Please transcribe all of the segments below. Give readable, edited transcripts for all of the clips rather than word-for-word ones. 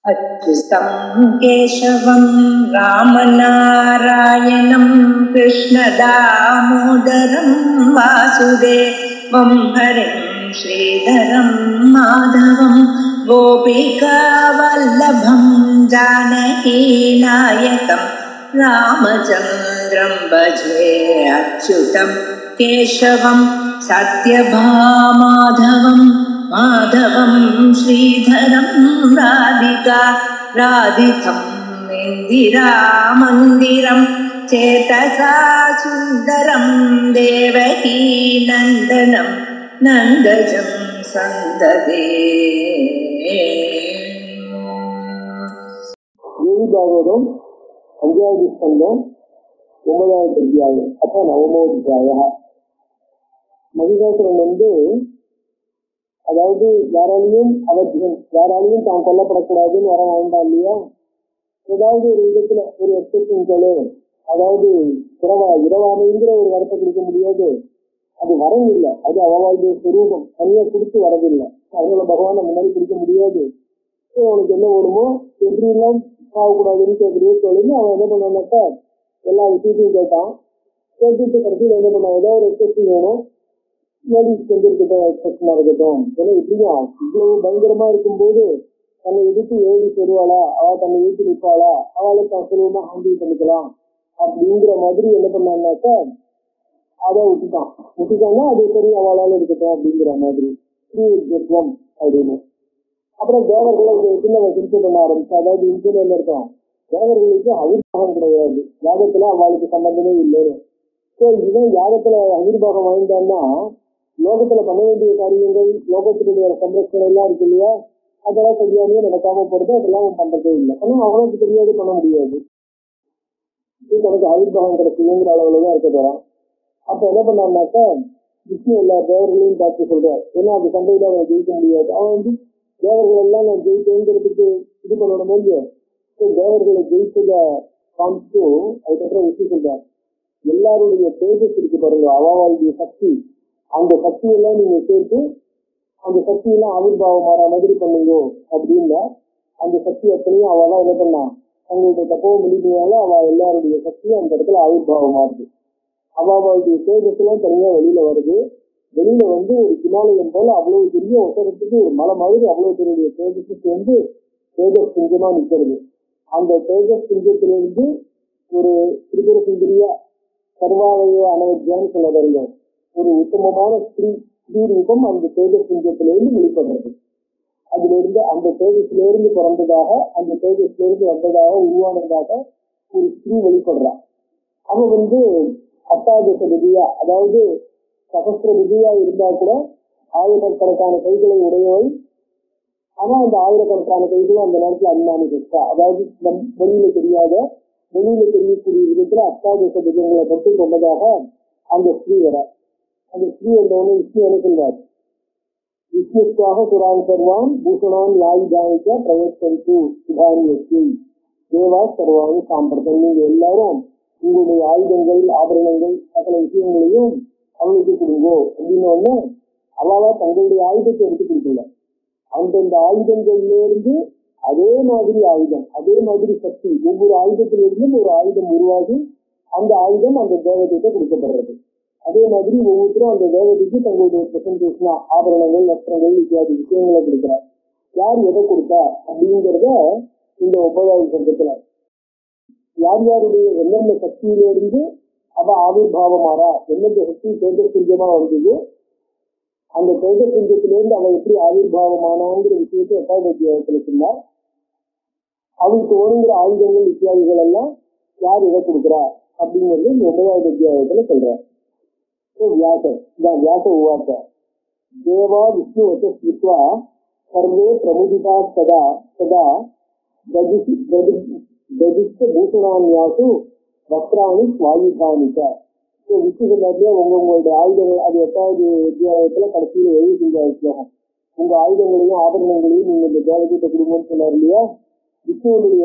अच्युतं केशवं रामनारायणं कृष्णदामोदरं वासुदेवं हरिं श्रीधरं माधवं गोपिकावल्लभं जानकीनायकं रामचन्द्रं भजे। अच्युतं केशवं सत्यभामाधवं माधवं श्रीधरं राधितं इन्दिरामन्दिरं चेतसा सुन्दरं देवकी नन्दनं नन्दजं सन्ददे। யோகிபாகவதம் 5வது ஸ்கந்தம் 9வது அத்தியாயம். அப்ப நவமோத்தியாய. மகிஷாசுரன் அதாவது யாராலையும் அவசியம், யாராலையும் தான் கொல்லப்படக்கூடாதுன்னு வர வேண்டாம் இல்லையா? ஏதாவது ஒரு விதத்துல ஒரு எக்ஸப்ஷன்களோ, அதாவது இரவாமைங்கிற ஒரு வரத்தை கொடுக்க முடியாது. அது வரம் இல்லை, அது அவளுடைய சுரூபம், தனியா கொடுத்து வரதில்லை. அதனால பகவானை முன்னாடி கொடுக்க முடியாது. அவனுக்கு என்ன வேணுமோ எப்படிலாம் ஆகக்கூடாதுன்னு கேட்கறியோ சொல்லுங்க. அவன் என்ன பண்ணான்னாக்கா எல்லா விஷயத்தையும் கேட்டான். கேட்டுட்டு கடைசியில் என்ன பண்ணான், ஏதாவது ஒரு எக்ஸப்ஷன் வேணும், லேடிஸ் இருக்கட்டும், எக்ஸப்ஷனா இருக்கட்டும். ஏன்னா இப்படிதான் இவ்வளவு பயங்கரமா இருக்கும்போது தன்னை எதிர்த்து லேடிஸ் வருவாளா, அவள் தன்னை எதிர்த்து நிற்பாளா, அவளை தான் சுலபமா ஹேண்டில் பண்ணிக்கலாம் அப்படிங்கிற மாதிரி என்ன பண்ணான்னாக்கா அதை விட்டுட்டான்னா அது சரி, அவளால இருக்கட்டும் அப்படிங்கிற மாதிரி ஸ்ரீவித்வம் அப்படின்னு. அப்புறம் தேவர்களை இதை வச்சு நம்ம சிரிச்சை பண்ண ஆரம்பிச்சோம். அதாவது இன்சுல இருக்கோம், தேவர்களுக்கு அவிர்வாகம் கிடையாது, யாகத்துல அவளுக்கு சம்பந்தமே இல்லைன்னு. ஸோ இதுதான் யாகத்துல அவிர்வாகம் வாங்கிட்டான்னா லோகத்துல பண்ண வேண்டிய காரியங்கள், லோகத்தினுடைய சம்ரட்சணை எல்லாம் இருக்கு இல்லையா, அதெல்லாம் சரியானே நடக்காம போறது, அதெல்லாம் அவன் பண்றதே இல்லை. ஆனா அவனுக்கு தெரியாது, பண்ண முடியாது. தனக்கு அவிர்வாகம் கிடைக்குங்கிற அளவுலதான் இருக்க போறான். அப்ப என்ன பண்ணான்னாக்கா விஷ்ணு எல்லா தேவர்களையும் பார்த்து சொல்றார். ஏன்னா அது சண்டையில அவனை ஜெயிக்க முடியாது. அவன் தேவர்கள் எல்லாம் நான் ஜெயிக்கிறதுக்கு இது பண்ணணும் இல்லையோ. தேவர்களை ஜெயிச்சதை காமிச்சு அதுக்கப்புறம் விஷ்ணு சொல்றார், எல்லாருடைய தேஜஸ் இருக்கு பாருங்க, அவளுடைய சக்தி, அந்த சக்தியெல்லாம் நீங்க சேர்த்து அந்த சக்தியெல்லாம் ஆவிர்வாவம் மாற மாதிரி பண்ணுங்க அப்படின்னா அந்த சக்தி அத்தனையும் அவள் என்ன பண்ணா, அவங்களுடைய தப்பவும் முடிஞ்சதால அவள் எல்லாருடைய சக்தியும் அந்த இடத்துல ஆவிர்வாவம் மாறுது. அவளுடைய தேஜஸ் எல்லாம் தனியா வெளியில வருது. வெளியில ஒரு ஹிமாலயம் போல அவ்வளவு பெரிய ஒசரத்துக்கு ஒரு மலை மாதிரி அவ்வளவு பெரிய தேஜஸுக்கு தேஜஸ் சிங்கமா நிற்கிறது. அந்த தேஜஸ் சிங்கத்திலிருந்து ஒரு திரிபுர சுந்தரியா சர்வாலய அனவத்தியான்னு சொல்ல வருங்க, ஒரு உத்தமமான ஸ்ரீ ரூபம் அந்த தேஜஸ் சிங்கத்திலிருந்து வெளிப்படுறது. அதுல இருந்து அந்த தேஜஸ்ல பிறந்ததாக, அந்த தேஜஸ்ல வந்ததாக உருவானதாக ஒரு ஸ்ரீ வெளிப்படுறான். அவன் அஷ்டாதச விதியா, அதாவது சகஸ்திர விதியா இருந்தா கூட ஆயிரக்கணக்கான கைகளை உடையவை. ஆனா அந்த ஆயிரக்கணக்கான கைகளும் அந்த நேரத்துல அன்மானி கஷ்டா, அதாவது வெளியில தெரியக்கூடிய விதத்துல அஷ்டாதச விதங்களை மட்டும் கொண்டதாக அந்த ஸ்ரீ வர. அந்த ஸ்ரீ வந்தவொன்னு விஷ்ணு என்ன சொல்றார், விஷ்ணுக்காக சுரான் சர்வான் பூஷணான் யாயுதானிக்க பிரயத்தன்து சுதானியத்து தேவா சர்வானி சாம்பிரதம். நீங்க எல்லாரும் உங்களுடைய ஆயுதங்கள், ஆபரணங்கள், சகல விஷயங்களையும் அவளுக்கு கொடுங்கோ அப்படின்னு ஒண்ணு. அவளா தங்களுடைய ஆயுதத்தை எடுத்து கொடுக்கல, அந்தந்த ஆயுதங்கள்ல இருந்து அதே மாதிரி ஆயுதம், அதே மாதிரி சக்தி, ஒவ்வொரு ஆயுதத்திலிருந்தும் ஒரு ஆயுதம் உருவாகி அந்த ஆயுதம் அந்த தேவதைக்கு கொடுக்கப்படுறது. அதே மாதிரி ஒவ்வொருத்தரும் அந்த தேவதைக்கு தங்களுடைய பிரசன்டேஷனா ஆபரணங்கள், வஸ்திரங்கள் இத்தியாதி விஷயங்களை கொடுக்கிறார். யார் எதை கொடுத்தா அப்படிங்கிறத இந்த 9வது சங்கத்துல யார் யாருடைய எந்தெந்த சக்தியிலிருந்து அவ ஆவிர்வாவமாறா, எந்தெந்த சக்தி தேஜசிங்கமா வந்தது, அந்த தேஜசிங்கத்திலிருந்து அவ எப்படி ஆவிர்வாவமானாங்கிற விஷயத்தை 8வது அத்தியாயத்துல சொன்னார். அவளுக்கு ஒழுங்குற ஆயுதங்கள் இத்தியாதிகள் எல்லாம் யார் எதை கொடுக்குறா அப்படிங்கிறது இந்த 9வது அத்தியாயத்துல சொல்றார். வியாச உவாச்ச தேவா விஷ்ணு வச்சா சர்வே பிரமுதிதா சதா சதா பூஷணான்யாசு வஸ்திராணி சுவாயுதானிக்க. விஷ்ணு சொன்னாலே உங்களுடைய ஆயுதங்கள், அது 8வது அத்தியாயத்துல கடைசியில 75வது ஸ்லோகம், உங்க ஆயுதங்களையும் ஆபரணங்களையும் நீங்க இந்த தேவதைகிட்ட கொடுங்கன்னு சொன்னார் இல்லையா. விஷ்ணுவனுடைய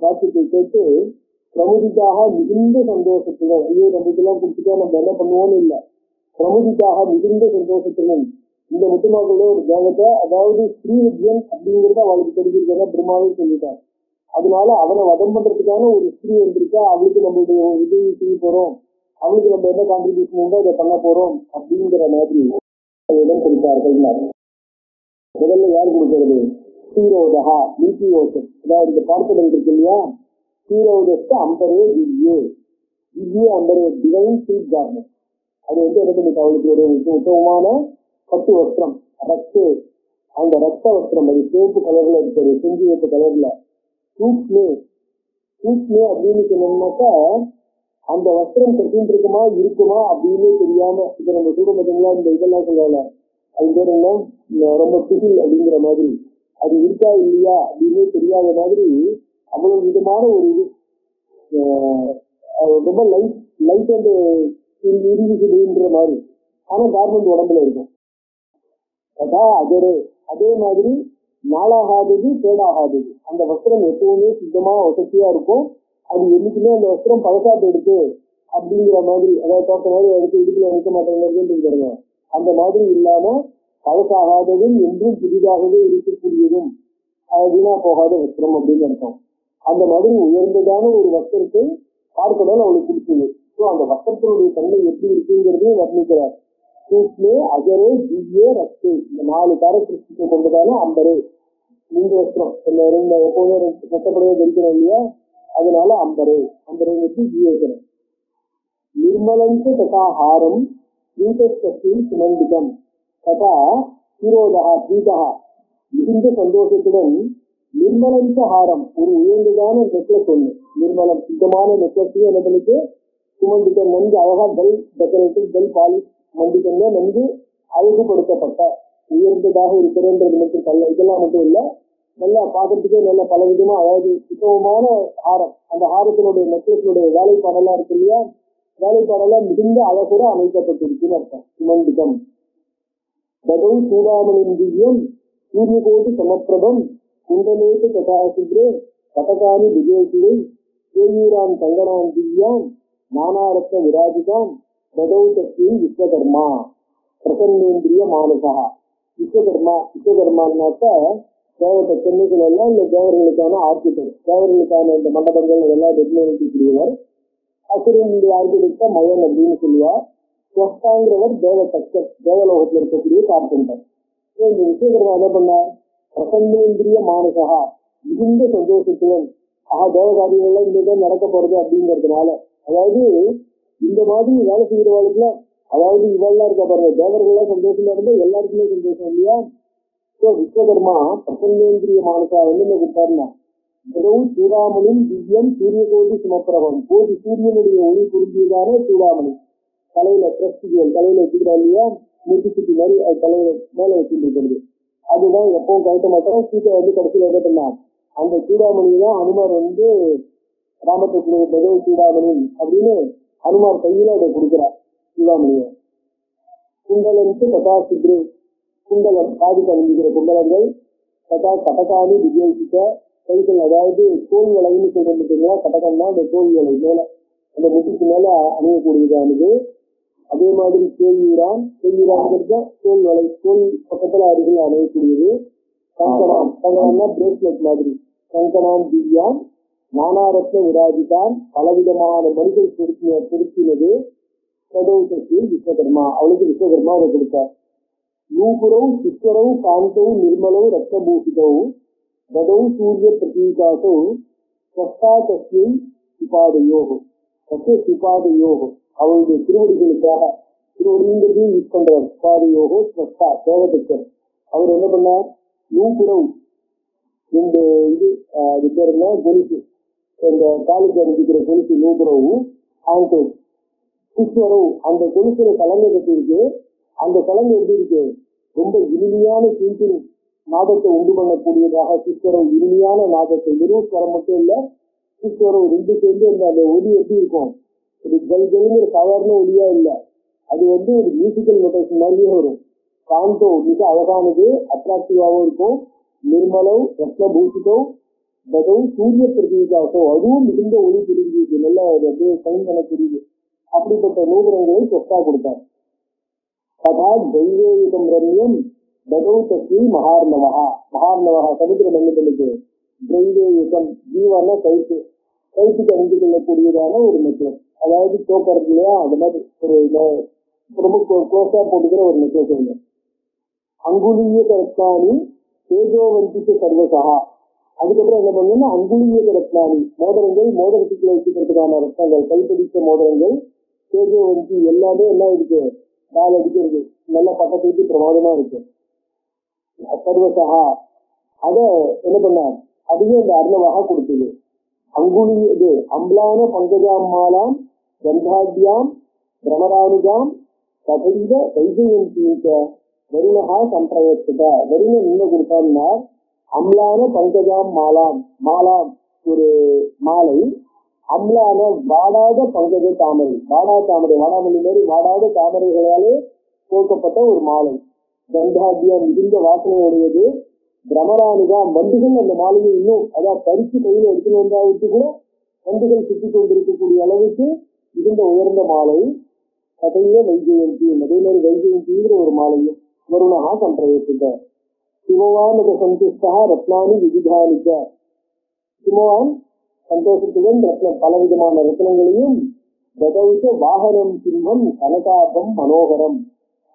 வாக்கியத்தை கேட்டு பிரமுதிக்காக மிகுந்த சந்தோஷத்துடன், ஐயோ நம்மளுக்கெல்லாம் கொடுத்துட்டா நம்ம என்ன பண்ணுவோம்னு இல்லை, பிரமுதிக்காக மிகுந்த சந்தோஷத்துடன் இந்த முத்துமாக்களோட ஒரு தேவத்தை, அதாவது ஸ்ரீவித்யன் அப்படிங்கிறத அவளுக்கு தெரிஞ்சிருக்கா பிரம்மாவே சொல்லிட்டார். அதனால அவனை வதம் பண்றதுக்கான ஒரு ஸ்திரீ வந்திருக்கா, அவளுக்கு நம்மளுடைய உதவி செய்ய போறோம், அவளுக்கு நம்ம என்ன கான்ட்ரிபியூஷன் உண்டோ அதை பண்ண போறோம் அப்படிங்கிற மாதிரி இடம் கொடுத்தார்கள். முதல்ல யார் கொடுக்கிறது? ஸ்ரீரோதகா நீதியோசம், அதாவது இந்த பார்க்கடல் இருக்கு இல்லையா, ஸ்ரீரோதஸ்க்கு அம்பரே திவ்யே, திவ்யே அம்பரே டிவைன் ஸ்வீட் கார்மெண்ட். அது வந்து என்ன பண்ணிட்டு அவளுக்கு ஒரு உத்தமமான பட்டு வஸ்திரம், ரத்து, அந்த ரத்த வஸ்திரம், அது சிவப்பு கலர்ல இருக்கிறது, செஞ்சு வைத்த கலர்ல. சூக்மே அப்படின்னு சொன்னோம்னாக்கா அந்த வஸ்திரம் கட்டின்னு இருக்குமா அப்படின்னு தெரியாம, இப்ப நம்ம சூடமத்தங்களா இந்த இதெல்லாம் சொல்லல, அது பேர் என்ன, ரொம்ப பிசில் அப்படிங்கிற மாதிரி, அது இருக்கா இல்லையா அப்படின்னு தெரியாத மாதிரி அவ்வளவு விதமான ஒரு இது, ரொம்ப லைட் அண்ட் இறுதிக்குதுன்ற மாதிரி. ஆனா கார்மெண்ட் உடம்புல இருக்கும். அதே மாதிரி நாளாகாதது பேடாகாதது, அந்த வஸ்திரம் எப்பவுமே சுத்தமா வசதியா இருக்கும். அது என்னைக்குமே அந்த வஸ்திரம் பழசாட்டு எடுத்து அப்படிங்கிற மாதிரி, அதாவது தோட்ட மாதிரி எடுத்து இடுப்புல வைக்க மாட்டேங்கிறது, அந்த மாதிரி இல்லாம பழசாகாததும் என்றும் புதிதாகவே இருக்கக்கூடியதும் வீணா போகாத வஸ்திரம் அப்படின்னு அர்த்தம். அந்த மாதிரி உயர்ந்ததான ஒரு வஸ்திரத்தை பார்க்கடல் அவளுக்கு பிடிச்சது. ஸோ அந்த வஸ்திரத்தினுடைய தன்மை எப்படி இருக்குங்கிறதையும் வர்ணிக்கிறார். சூட்லே அஜரே திவ்யே ரத்தே, இந்த 4 கேரக்டரிஸ்டிக்கை கொண்டதான அம்பரே நீங்க வஸ்திரம், எப்பவுமே கஷ்டப்படவே தரிக்கணும் இல்லையா, அதனால அம்பரே ஜீவசனம். நிர்மலஞ்ச ததா ஹாரம் நீதஸ்தின் சுமண்டிதம் ததா சிரோதா பீதா, மிகுந்த சந்தோஷத்துடன் நிர்மலஞ்ச ஹாரம், ஒரு உயர்ந்ததான நெக்லஸ் ஒண்ணு, நிர்மலம் சுத்தமான நெக்லஸையும் என்ன பண்ணிட்டு சுமண்டிதம், நன்கு அழகா பெல் டெக்கரேட்டிவ் பெல் பாலிஷ் மண்டிதம்னா நன்கு அழகுபடுத்தப்பட்ட உயர்ந்ததாக இருக்கிறன்றது மட்டும் இதெல்லாம் மட்டும் இல்ல, நல்லா பார்க்கறதுக்கே நல்ல பலவிதமா, அதாவது சுத்தமான ஹாரம், அந்த ஹாரத்தினுடைய நெக்லஸினுடைய வேலைப்பாடெல்லாம் இருக்கு இல்லையா, வேலைப்பாடெல்லாம் மிகுந்த அழகுட அமைக்கப்பட்டிருக்குன்னு அர்த்தம். சுமண்டிதம் பதௌ சூடாமணின் திவ்யம் சூரியகோடி சமப்பிரபம் குண்டலேட்டு கதாசித்ரே கதகானி விஜயசிவை சேயூரான் கங்கனான் திவ்யான் நானாரத்ன விராஜிதான் பதௌ தஸ்மின் விஸ்வகர்மா பிரசன்னேந்திரிய மானசா. விஸ்வகர்மானாக்க தேவத்தை சென்னைகள் எல்லாம் இந்த தேவர்களுக்கான ஆர்கிடெக்ட், தேவர்களுக்கான இந்த மண்டபங்கள் இதெல்லாம் நிர்ணயிக்கக்கூடியவர். அசுரனுடைய ஆர்கிடெக்டா மயன் அப்படின்னு சொல்லுவார். ஸ்வஸ்தாங்கிறவர் தேவ தச்சர், தேவலோகத்தில் இருக்கக்கூடிய கார்பெண்டர். இந்த விஸ்வகர்மா என்ன பண்ணார்? பிரசன்னேந்திரிய மானசா, மிகுந்த சந்தோஷத்துடன், தேவகாரியங்கள்லாம் இனிமேதான் நடக்க போறது அப்படிங்கிறதுனால, அதாவது இந்த மாதிரி வேலை செய்யறவாளுக்குல, அதாவது இவெல்லாம் இருக்க பாருங்க, தேவர்கள்லாம் சந்தோஷமா இருந்தா எல்லாருக்குமே சந்தோஷம் இல்லையா. ஸோ விஸ்வகர்மா பிரசன்னேந்திரிய மானசா என்னென்ன கொடுத்தாருன்னா, சூடாமணியும் திவ்யம் சூரியகோடி சுமப்பிரபம், கோடி சூரியனுடைய ஒளி புரிஞ்சியதான சூடாமணி, தலையில பிரஸ்டிகள் தலையில வச்சுக்கிறா இல்லையா, முட்டுக்குட்டி மாதிரி அது தலையில மேல வச்சுட்டு இருக்கிறது, அதுதான் எப்பவும் கழட்ட மாட்டோம். சீட்டை வந்து கடைசியில் என்ன பண்ணா, அந்த சூடாமணி தான் அனுமார் வந்து ராமத்துக்கு பதவி சூடாமணி அப்படின்னு அனுமார் கையில அதை கொடுக்கிறார் சூடாமணிய. குண்டலன்ட்டு கதா சித்ரே, குண்டலம் காது கணிஞ்சிக்கிற குண்டலங்கள், கதா கட்டகாணி விஜயிக்க கைகள், அதாவது தோல் வளைன்னு சொல்றது பார்த்தீங்களா, கட்டகம்னா அந்த தோல் வலை மேல அந்த முட்டிக்கு மேல அணியக்கூடியதானது. அதே மாதிரி கேயூராங்கிறது தோல் வலை, தோல் பக்கத்துல அருகில் அணியக்கூடியது. கங்கணம்னா பிரேஸ்லெட் மாதிரி, கங்கணான் திவ்யான் நானாரத்ன விராஜிதான், பலவிதமான மனிதர் பொருத்தினது. சதௌசத்தில் விஸ்வகர்மா, அவளுக்கு விஸ்வகர்மா அதை கொடுத்தார். நூபுரவு சிஸ்வரவு காந்தவு நிர்மலவு ரத்தபூஷிதவு பதவு சூரிய பிரதீகாசோ ஸ்வஸ்தா தஸ்யை சிபாதையோகம், சிபாதையோகம், அவளுடைய திருவடிகளுக்காக, திருவடிங்கிறதையும் யூஸ் பண்றார். சிபாதையோகோ ஸ்வஸ்தா தேவதச்சர், அவர் என்ன பண்ணார்? நூபுரவு, இந்த இது பேர் என்ன, கொலுசு, இந்த காலுக்கு அணிஞ்சிக்கிற கொலுசு நூபுரவு. ஆண்டோ சிஸ்வரவு, அந்த கொலுசுல கலங்க கட்டி இருக்கு. அந்த கலங்கு எப்படி இருக்கு? ரொம்ப இனிமையான சிங்கிள் நாதத்தை உண்டு பண்ணக்கூடியதாக சிஸ்வரவு, இனிமையான நாதத்தை, வெறும் ஸ்வரம் மட்டும் இல்ல, சிஸ்வரவு ரெண்டு சேர்ந்து அந்த ஒலி எப்படி இருக்கும்? ஒரு ஜல்ஜல்ங்கிற சாதாரண ஒலியா இல்ல, அது வந்து ஒரு மியூசிக்கல் நோட்டேஷன் மாதிரியே வரும். காந்தோ மிக அழகானது, அட்ராக்டிவாகவும் இருக்கும். நிர்மலவ் ரத்னபூஷிதோ பதவு சூரிய பிரதீகாசோ, அதுவும் மிகுந்த ஒளி புரிஞ்சிருக்கு, நல்ல அப்படியே சைன் பண்ணக்கூடியது. அப்படிப்பட்ட நூபுரங்களை சொத்தா கொடுத்தார். ததா தெய்வேயுதம் ரம்யம் ததௌ தஸ்மை மகார்ணவா. மகார்ணவா சமுத்திர மண்டலத்துக்கு தெய்வேயுதம் ஜீவன கைத்து கைத்துக்கு அணிந்து கொள்ளக்கூடியதான ஒரு நெக்லஸ். அதாவது தோக்கறது இல்லையா, அது மாதிரி ரொம்ப க்ளோஸா போட்டுக்கிற ஒரு நெக்லஸ் இல்லை. அங்குலிய ரத்னானி தேஜோவந்திக்கு சர்வசா. அதுக்கப்புறம் என்ன பண்ணணும்னா அங்குலிய ரத்னானி மோதிரங்கள், மோதிரத்துக்குள்ள வச்சுக்கிறதுக்கான ரத்னங்கள், கைப்பிடித்த மோதிரங்கள், தேஜோவந்தி எல்லாமே எல்லாம் இருக்கு, 4 அடிக்கு இருக்கு, நல்ல பக்கத்துக்கு பிரமாதமா இருக்கு. சர்வசா அத என்ன பண்ணார், அதையும் இந்த அர்ணவாக கொடுத்தது. அங்குலி இது அம்பலான பங்கஜாம் மாலாம் கந்தாத்யாம் பிரமரானுஜாம் ததைவ வைஜயந்தீங்க வருணஹா சம்பிரயத்துக. வருணன் என்ன கொடுத்தான்னா அம்லான பங்கஜாம் மாலாம், மாலாம் ஒரு மாலை, அம்லான வாடாத பங்கஜ தாமரை, வாடா தாமரை, வாடாமல்லி மாதிரி வாடாத தாமரைகளாலே போக்கப்பட்ட ஒரு மாலை. கந்தாத்யாம் மிகுந்த வாசனையுடையது. பிரமரானுகா வண்டுகள் அந்த மாலையை இன்னும் அதான் பறிச்சு கையில எடுத்துன்னு வந்தாவுக்கு கூட வண்டுகள் சுற்றி கொண்டிருக்கக்கூடிய அளவுக்கு மிகுந்த உயர்ந்த மாலை. கதையில வைஜெயந்தி, அதே மாதிரி வைஜெயந்திங்கிற ஒரு மாலையும் வருணஹா சம்பிரயத்துக்க. சிவவான் சந்துஷ்டா ரத்னானி விவிதானிக்க. சிவவான் சந்தோஷத்துடன் ரத்னம் பலவிதமான ரத்னங்களையும் ததௌச்ச வாகனம் சிம்மம் கனகாபம் மனோகரம்.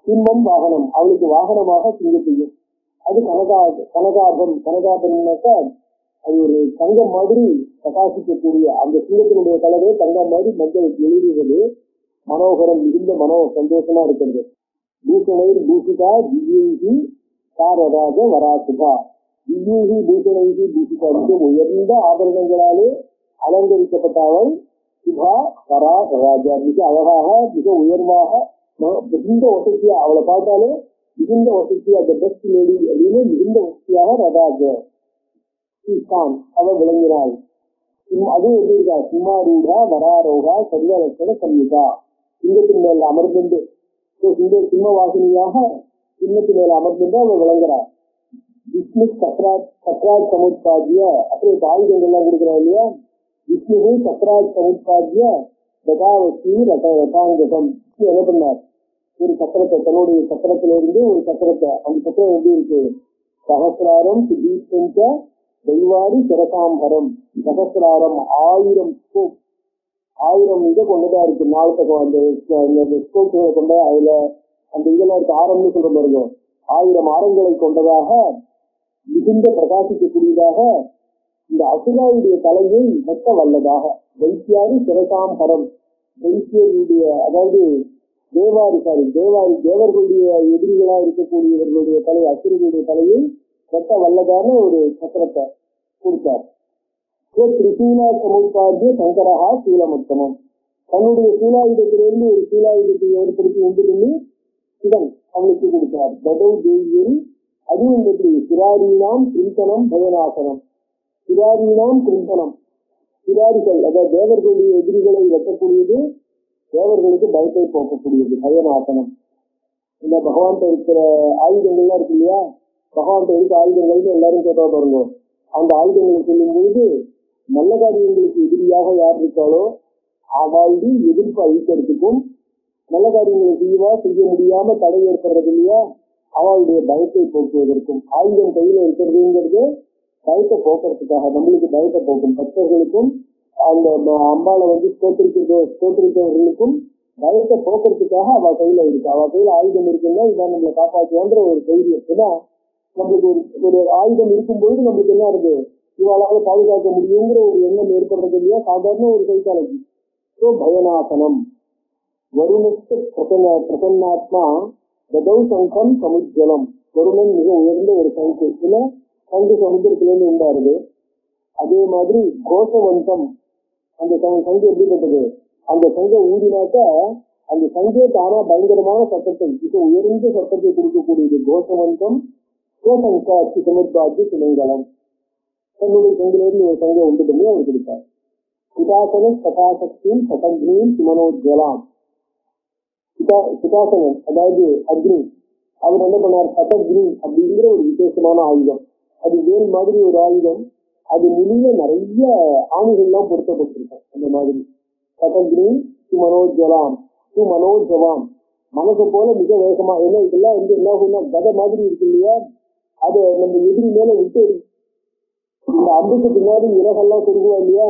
சிம்மம் வாகனம், அவளுக்கு வாகனமாக சிங்கத்தையும். அது கனகாபம். கனகாபம்னாக்கா அது ஒரு தங்கம் மாதிரி பிரகாசிக்கக்கூடிய, அந்த சிங்கத்தினுடைய கலரே தங்கம் மாதிரி மஞ்சள் எழுதுவது. மனோகரம் மிகுந்த சந்தோஷமா இருக்கிறது. பூஷணைர் பூஷிகா திவ்யைகி சாரராஜ வராசுகா. திவ்யைகி பூஷணைகி பூஷிகா, மிக உயர்ந்த ஆபரணங்களாலே அலங்கரிக்கப்பட்ட அவள் சுபா வரா ராஜா, மிக அழகாக மிக உயர்வாக மிகுந்த வசதியா, அவளை பார்த்தாலே மிகுந்த வசதியா, அந்த பெஸ்ட் லேடி அப்படின்னு மிகுந்த வசதியாக ரதாஜ அவள் விளங்கினாள். அது எப்படி இருக்கா, சிம்மாரூடா வராரோகா சர்வலட்சண சம்யுதா. சிங்கத்தின் மேல் அமர்ந்து சிம்ம வாசினியாக சிம்மத்தின் மேல் அமர்ந்து அவள் விளங்குறாள். விஷ்ணு சத்ராஜ் சமுத்பாத்திய, அப்படி ஆயுதங்கள்லாம் கொடுக்குறா இல்லையா, விஷ்ணு சத்ராஜ் சமுத்பாத்திய ரதாவசி ரதாங்ககம். என்ன பண்ணார், ஒரு சக்கரத்தை, தன்னுடைய சக்கரத்திலிருந்து ஒரு சக்கரத்தை, அந்த சக்கரம் எப்படி இருக்கு, சகசிராரம் சுதீபஞ்ச தெய்வாரி சிரசாம்பரம். சகசிராரம் 1000 ஸ்கோப், 1000 இதை கொண்டதா இருக்கு. நாளத்தை அந்த ஸ்கோப்களை கொண்ட அதுல அந்த இதெல்லாம் இருக்கு, ஆரம்னு சொல்ற பாருங்க, 1000 ஆரங்களை கொண்டதாக மிகுந்த பிரகாசிக்கக்கூடியதாக இந்த அசுராவுடைய தலையை வெட்ட வல்லதாக. வைத்தியாரி சிரசாம்பரம், வைத்தியருடைய அதாவது தேவர்களுடைய எதிரிகளா இருக்கக்கூடியவர்களுடைய தலை, அசுரனுடைய தலையை வெட்ட வல்லதான ஒரு சக்கரத்தை கொடுத்தார். திரிசூலா சமுத்பாத்திய சங்கரஹா சூலமுத்தமம். தன்னுடைய சூலாயுதத்திலிருந்து ஒரு சூலாயுதத்தை ஏற்படுத்தி உண்டு பண்ணி சிவன் அவனுக்கு கொடுத்தார். ததௌ தேவியரி, அதுவும் எப்படி, சிராரீனாம் கிருந்தனம் பயநாசனம். சிராரீனாம் கிருந்தனம், சிராரிகள் அதாவது தேவர்களுடைய எதிரிகளை வெட்டக்கூடியது, தேவர்களுக்கு பயத்தை போக்கக்கூடியது பயநாசனம். இந்த பகவான்கிட்ட இருக்கிற ஆயுதங்கள்லாம் இருக்கு இல்லையா, பகவான்கிட்ட இருக்க ஆயுதங்கள்னு எல்லாரும் கேட்டா பாருங்க. அந்த ஆயுதங்களை சொல்லும் பொழுது நல்ல காரியங்களுக்கு எதிரியாக யார் இருக்காளோ அவளுடைய எதிர்ப்பு அழிக்கிறதுக்கும், நல்ல காரியங்களை செய்ய முடியாம தடை ஏற்படுறது இல்லையா, அவளுடைய பயத்தை போக்குவதற்கும். ஆயுதம் கையில இருக்கிறதுங்கிறது பயத்தை போக்குறதுக்காக, நம்மளுக்கு பயத்தை போக்கும். பக்தர்களுக்கும் அந்த அம்பாளை ஸ்தோத்திரிக்கிறவர்களுக்கும் பயத்தை போக்குறதுக்காக அவ கையில இருக்கு. அவ கையில ஆயுதம் இருக்குன்னா இதான் நம்மளை காப்பாற்றுவான்ற ஒரு தைரியம். ஏன்னா நம்மளுக்கு ஒரு ஆயுதம் இருக்கும்பொழுது நம்மளுக்கு என்ன இருக்கு, இவாளால பாதுகாக்க முடியுங்கிற ஒரு எண்ணம் ஏற்படுறது இல்லையா, சாதாரண ஒரு கைத்தாலைக்கு. பயநாசனம். வருணத்து பிரசன்னாத்மா ததௌ சங்கம் சமுஜலம். வருணன் மிக உயர்ந்த ஒரு சங்கு, ஏன்னா சங்கு சமுத்திரத்திலிருந்து உண்டாருது. அதே மாதிரி கோஷவந்தம், அந்த சங்கு எப்படிப்பட்டது, அந்த சங்கை ஊதினாக்க அந்த சங்கே தானா பயங்கரமான சட்டத்தை, மிக உயர்ந்த சட்டத்தை கொடுக்கக்கூடியது. கோஷவந்தம் கோசங்கா சமுத்பாத்திய சிலங்கலம். தன்னுடைய சங்கிலிருந்து ஒரு சங்கை உண்டு பண்ணி அவர் கொடுத்தார். சுதாசன சகாசக்தியும் சதக்னியும் சுமனோஜ்வலாம். சுதாசனன் அதாவது அக்னி, அவர் என்ன பண்ணார், சதக்னி அப்படிங்கிற ஒரு விசேஷமான ஆயுதம். அது வேல் மாதிரி ஒரு ஆயுதம், அது முழுக்க நிறைய ஆணிகள்லாம் பொருத்தப்பட்டிருக்கும். அந்த மாதிரி சதக்னி சுமனோஜ்வலாம் சுமனோஜவாம். மனசை போல மிக வேகமா. ஏன்னா இதெல்லாம் வந்து என்ன ஆகும்னா கதை மாதிரி இருக்கு இல்லையா, அதை நம்ம எதிரி மேல விட்டு இந்த அம்புக்கு பின்னாடி இறகெல்லாம் சொருகுவா இல்லையா,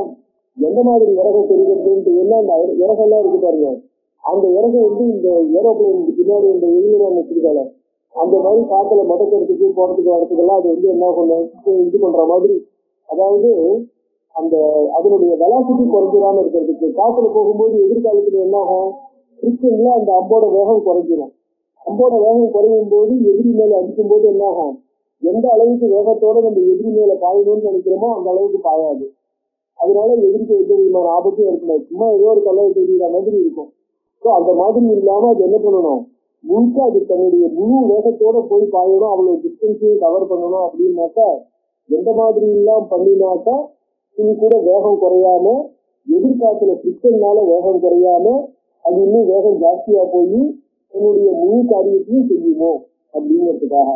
எந்த மாதிரி இறகம் சொருகிறதுன்ட்டு என்ன அந்த இறகெல்லாம் இருக்கு பாருங்க, அந்த இறகம் வந்து இந்த ஏரோப்ளைனுக்கு பின்னாடி இந்த எதிரிதான் வச்சிருக்காங்க. அந்த மாதிரி காத்துல மடக்கிறதுக்கு போறதுக்கு வரதுக்கெல்லாம் அது வந்து என்ன பண்ணும், இது பண்ற மாதிரி. அதாவது அந்த அதனுடைய வெலாசிட்டி குறைஞ்சிடாம இருக்கிறதுக்கு காத்துல போகும்போது எதிர்காலத்துல என்ன ஆகும், கிறிஸ்டன்ல அந்த அம்போட வேகம் குறைஞ்சிடும். அம்போட வேகம் குறையும் போது எதிரி மேல அடிக்கும் போது என்ன ஆகும், எந்த அளவுக்கு வேகத்தோட நம்ம எதிரி மேல பாயணும்னு நினைக்கிறோமோ அந்த அளவுக்கு பாயாது. அதனால எதிர்க்கு எந்த விதமான ஆபத்தும் இருக்கணும். சும்மா ஏதோ ஒரு கலவை தெரியுற மாதிரி இருக்கும். ஸோ அந்த மாதிரி இல்லாம அது என்ன பண்ணணும், முழுக்க அது தன்னுடைய முழு வேகத்தோட போய் பாயணும், அவ்வளவு டிஸ்டன்ஸையும் கவர் பண்ணணும். அப்படின்னாக்கா எந்த மாதிரி எல்லாம் பண்ணினாக்கா இது கூட வேகம் குறையாம, எதிர்காலத்துல கிறிஸ்டன்னால வேகம் குறையாம அது இன்னும் வேகம் ஜாஸ்தியா போய் என்னுடைய முழு காரியத்தையும் செய்யணும் அப்படிங்கிறதுக்காக.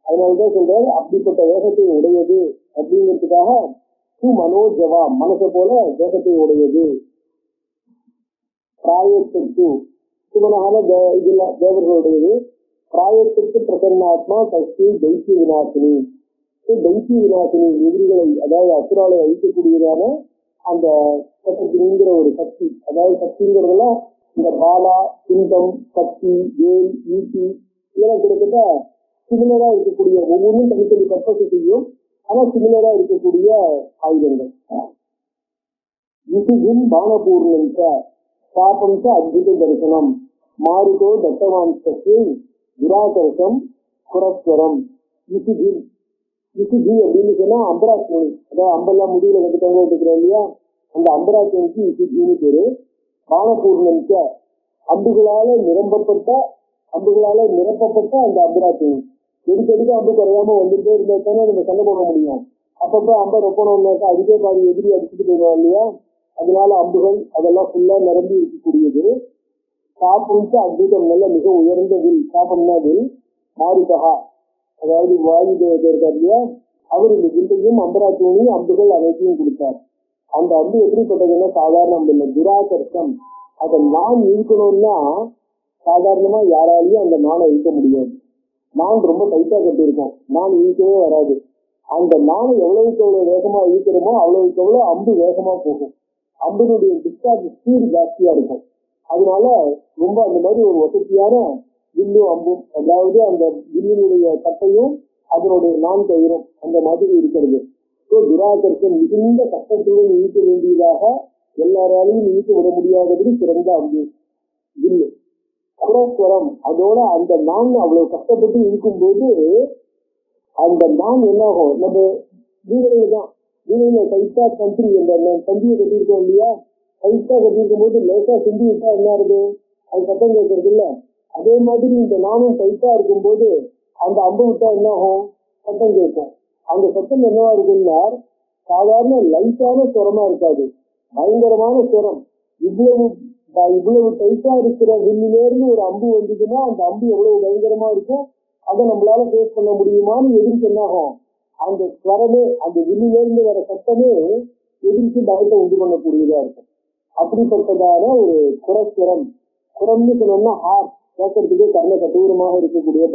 அதனாலதான் சொல்றாரு அப்படிப்பட்ட வேகத்தை உடையது அப்படிங்கிறதுக்காக மனோஜவா மனசை போல வேகத்தை உடையது. பிராயத்திற்கு சுமனான இதெல்லாம் தேவர்களுடையது. பிராயத்திற்கு பிரசன்னாத்மா சக்தி தைத்திய விநாசினி. தைத்திய விநாசினி எதிரிகளை அதாவது அசுராலை அழிக்கக்கூடியதான அந்த சக்திங்கிற ஒரு சக்தி. அதாவது சக்திங்கிறதுலாம் இந்த பாலா, சிங்கம், கத்தி, வேல், ஈட்டி இதெல்லாம் கிட்டத்தட்ட சிமிலரா இருக்கக்கூடிய, ஒவ்வொன்றும் தனித்தனி பர்பஸ் செய்யும், ஆனா சிமிலரா இருக்கக்கூடிய ஆயுதங்கள். விசுகின் பானபூர்ணம் சாபம் அத்புத தரிசனம் மாருதோ தத்தவாம்சத்தை விராகரசம் குரஸ்வரம். விசுகின் விசுகி அப்படின்னு சொன்னா அம்பராட்சி, அதாவது அம்பெல்லாம் முடிவுல கட்டுக்காங்க இருக்கிறோம் இல்லையா, அந்த அம்பராட்சிக்கு விசுகின்னு பேரு. பானபூர்ணம் அம்புகளால நிரப்பப்பட்ட அந்த அம்பராட்சி. எடுக்கடிக்க அம்பு குறையாம வந்துட்டே இருந்தா தானே நம்ம சண்டை போட முடியும். அப்பப்ப அம்பை ரொப்பணும்னாக்கா அதுக்கே பாதி எதிரி அடிச்சுட்டு போயிடுவோம் இல்லையா. அதனால அம்புகள் அதெல்லாம் ஃபுல்லா நிரம்பி இருக்கக்கூடியது. சாப்பிட்டு அத்புதம் நல்ல மிக உயர்ந்த வில். சாப்பம்னா வில். மாருதகா அதாவது வாயு தேவதை இருக்கார் இல்லையா, அவர் இந்த வில்லையும் அம்பராட்சியையும் அம்புகள் அனைத்தையும் கொடுத்தார். அந்த அம்பு எப்படிப்பட்டதுன்னா சாதாரண அம்பு இல்லை, துராகர்ஷம். அதை நான் இழுக்கணும்னா சாதாரணமா யாராலையும் அந்த நானை இழுக்க முடியாது. நான் ரொம்ப டைட்டா கட்டியிருக்கோம், நான் இழுக்கவே வராது. அந்த நானை எவ்வளவுக்கு எவ்வளவு வேகமா இழுக்கிறோமோ அவ்வளவுக்கு எவ்வளவு அம்பு வேகமா போகும். அம்பினுடைய டிஸ்சார்ஜ் ஸ்பீடு ஜாஸ்தியா இருக்கும். அதனால ரொம்ப அந்த மாதிரி ஒரு வசதியான வில்லும் அம்பும், அதாவது அந்த வில்லினுடைய கட்டையும் அதனுடைய நான் கயிறும் அந்த மாதிரி இருக்கிறது. துராகர்ஷன் மிகுந்த கட்டத்துடன் இழுக்க வேண்டியதாக எல்லாராலையும் இழுக்க விட முடியாதபடி சிறந்த அம்பு வில்லு. குரஸ்வரம் அதோட அந்த நான் அவ்வளவு கஷ்டப்பட்டு இருக்கும் போது அந்த நான் என்ன ஆகும், நம்ம வீடுகளை தான் வீடுகளை டைட்டா கண்ட்ரி அந்த கம்பியை கட்டியிருக்கோம் இல்லையா, டைட்டா கட்டியிருக்கும் போது லேசா செஞ்சு விட்டா என்ன ஆகுது, அது சத்தம் கேட்கறது இல்ல. அதே மாதிரி இந்த நானும் டைட்டா இருக்கும்போது அந்த அம்பு விட்டா என்ன ஆகும், சத்தம் கேட்கும். அந்த சத்தம் என்னவா இருக்குன்னா சாதாரண லைட்டான சுரமா இருக்காது, பயங்கரமான சுரம். இவ்வளவு டைட்டா இருக்கிற வில்லிலேருந்து ஒரு அம்பு வந்துச்சுன்னா அந்த அம்பு எவ்வளவு பயங்கரமா இருக்கும், அதை நம்மளால ஃபேஸ் பண்ண முடியுமான்னு எதிர்க்கு என்ன ஆகும், அந்த ஸ்வரமே அந்த வில்லிலேருந்து வர சத்தமே எதிர்க்கு பயத்தை உண்டு பண்ணக்கூடியதா இருக்கும். அப்படிப்பட்டதான ஒரு குரஸ்வரம். குரம்னு சொன்னோம்னா ஹார்ட், கேட்கறதுக்கே கர்ண கட்டூரமாக இருக்கக்கூடிய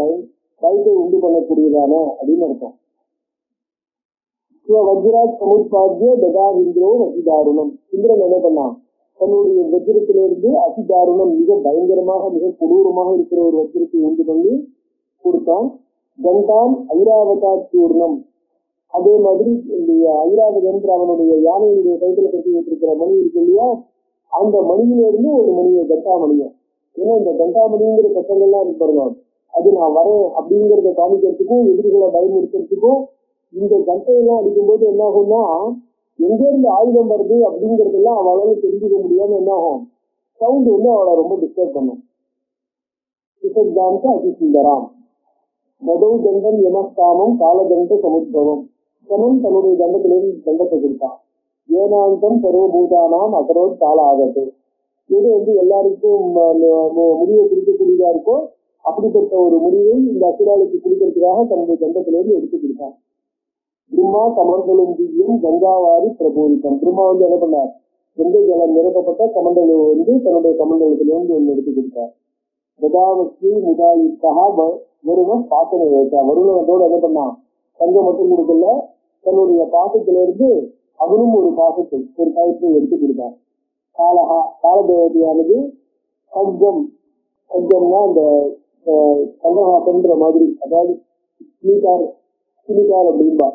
பயத்தை உண்டு பண்ணக்கூடியதான அப்படின்னு அர்த்தம். வஜ்ராஜ் சமுத்பாத்திய ததாவிந்திரோ அதிதாருணம். இந்திரன் என்ன பண்ணான், தன்னுடைய வஜ்ரத்திலிருந்து அதிதாருணம் மிக பயங்கரமாக மிக கொடூரமாக இருக்கிற ஒரு வஜ்ரத்தை உண்டு பண்ணி கொடுத்தான். கண்டாம் ஐராவதா சூர்ணம். அதே மாதிரி இந்த ஐராவதன்ற அவனுடைய யானையினுடைய கைத்துல கட்டி வச்சிருக்கிற மணி இருக்கு இல்லையா, அந்த மணியிலிருந்து ஒரு மணியை கண்டாமணியும். ஏன்னா இந்த கண்டாமணிங்கிற சட்டங்கள்லாம் இருப்பாங்க, அது நான் வரேன் அப்படிங்கிறத காமிக்கிறதுக்கும் எதிரிகளை பயமுறுத்துறதுக்கும் இந்த கண்டையெல்லாம் அடிக்கும்போது என்ன ஆகும்னா எங்க இருந்து ஆயுதம் வருது அப்படிங்கறதெல்லாம் அவளால தெரிஞ்சுக்க முடியாம என்ன ஆகும், சவுண்ட் வந்து அவளை ரொம்ப டிஸ்டர்ப் பண்ணும். அதிசுந்தராம் மதவு தண்டம் யமஸ்தாமம் காலதண்ட சமுத்பவம். சமன் தன்னுடைய தண்டத்திலிருந்து தண்டத்தை கொடுத்தான். ஏனாந்தம் சர்வபூதானாம் அகரோத் கால ஆகத்து. எது வந்து எல்லாருக்கும் முடிவை பிடிக்கக்கூடியதா இருக்கோ அப்படிப்பட்ட ஒரு முடிவை இந்த அசுராளுக்கு கொடுக்கறதுக்காக தன்னுடைய தண்டத்திலிருந்து எடுத்து கொடுத்தான். பிரம்மா கமண்டலும் திவ்யம் கங்காவாரி பிரபோதித்தம். பிரம்மா வந்து என்ன பண்ணார், கங்கை ஜலம் நிரப்பப்பட்ட கமண்டலம் வந்து தன்னுடைய கமண்டலத்திலிருந்து ஒன்று எடுத்து கொடுத்தார். கதாவஸ்ரீ முதாயுக்தா வருணம் பாசனை வைத்தா. வருணன் அதோட என்ன பண்ணான், தங்கம் மட்டும் கொடுக்கல, தன்னுடைய பாசத்துல இருந்து அவனும் ஒரு பாசத்தை ஒரு கயத்தை எடுத்து கொடுத்தான். காலஹா காலதேவதையானது கங்கம், கங்கம்னா அந்த கங்கஹாசன்ற மாதிரி, அதாவது கிளிகார் அப்படின்பா.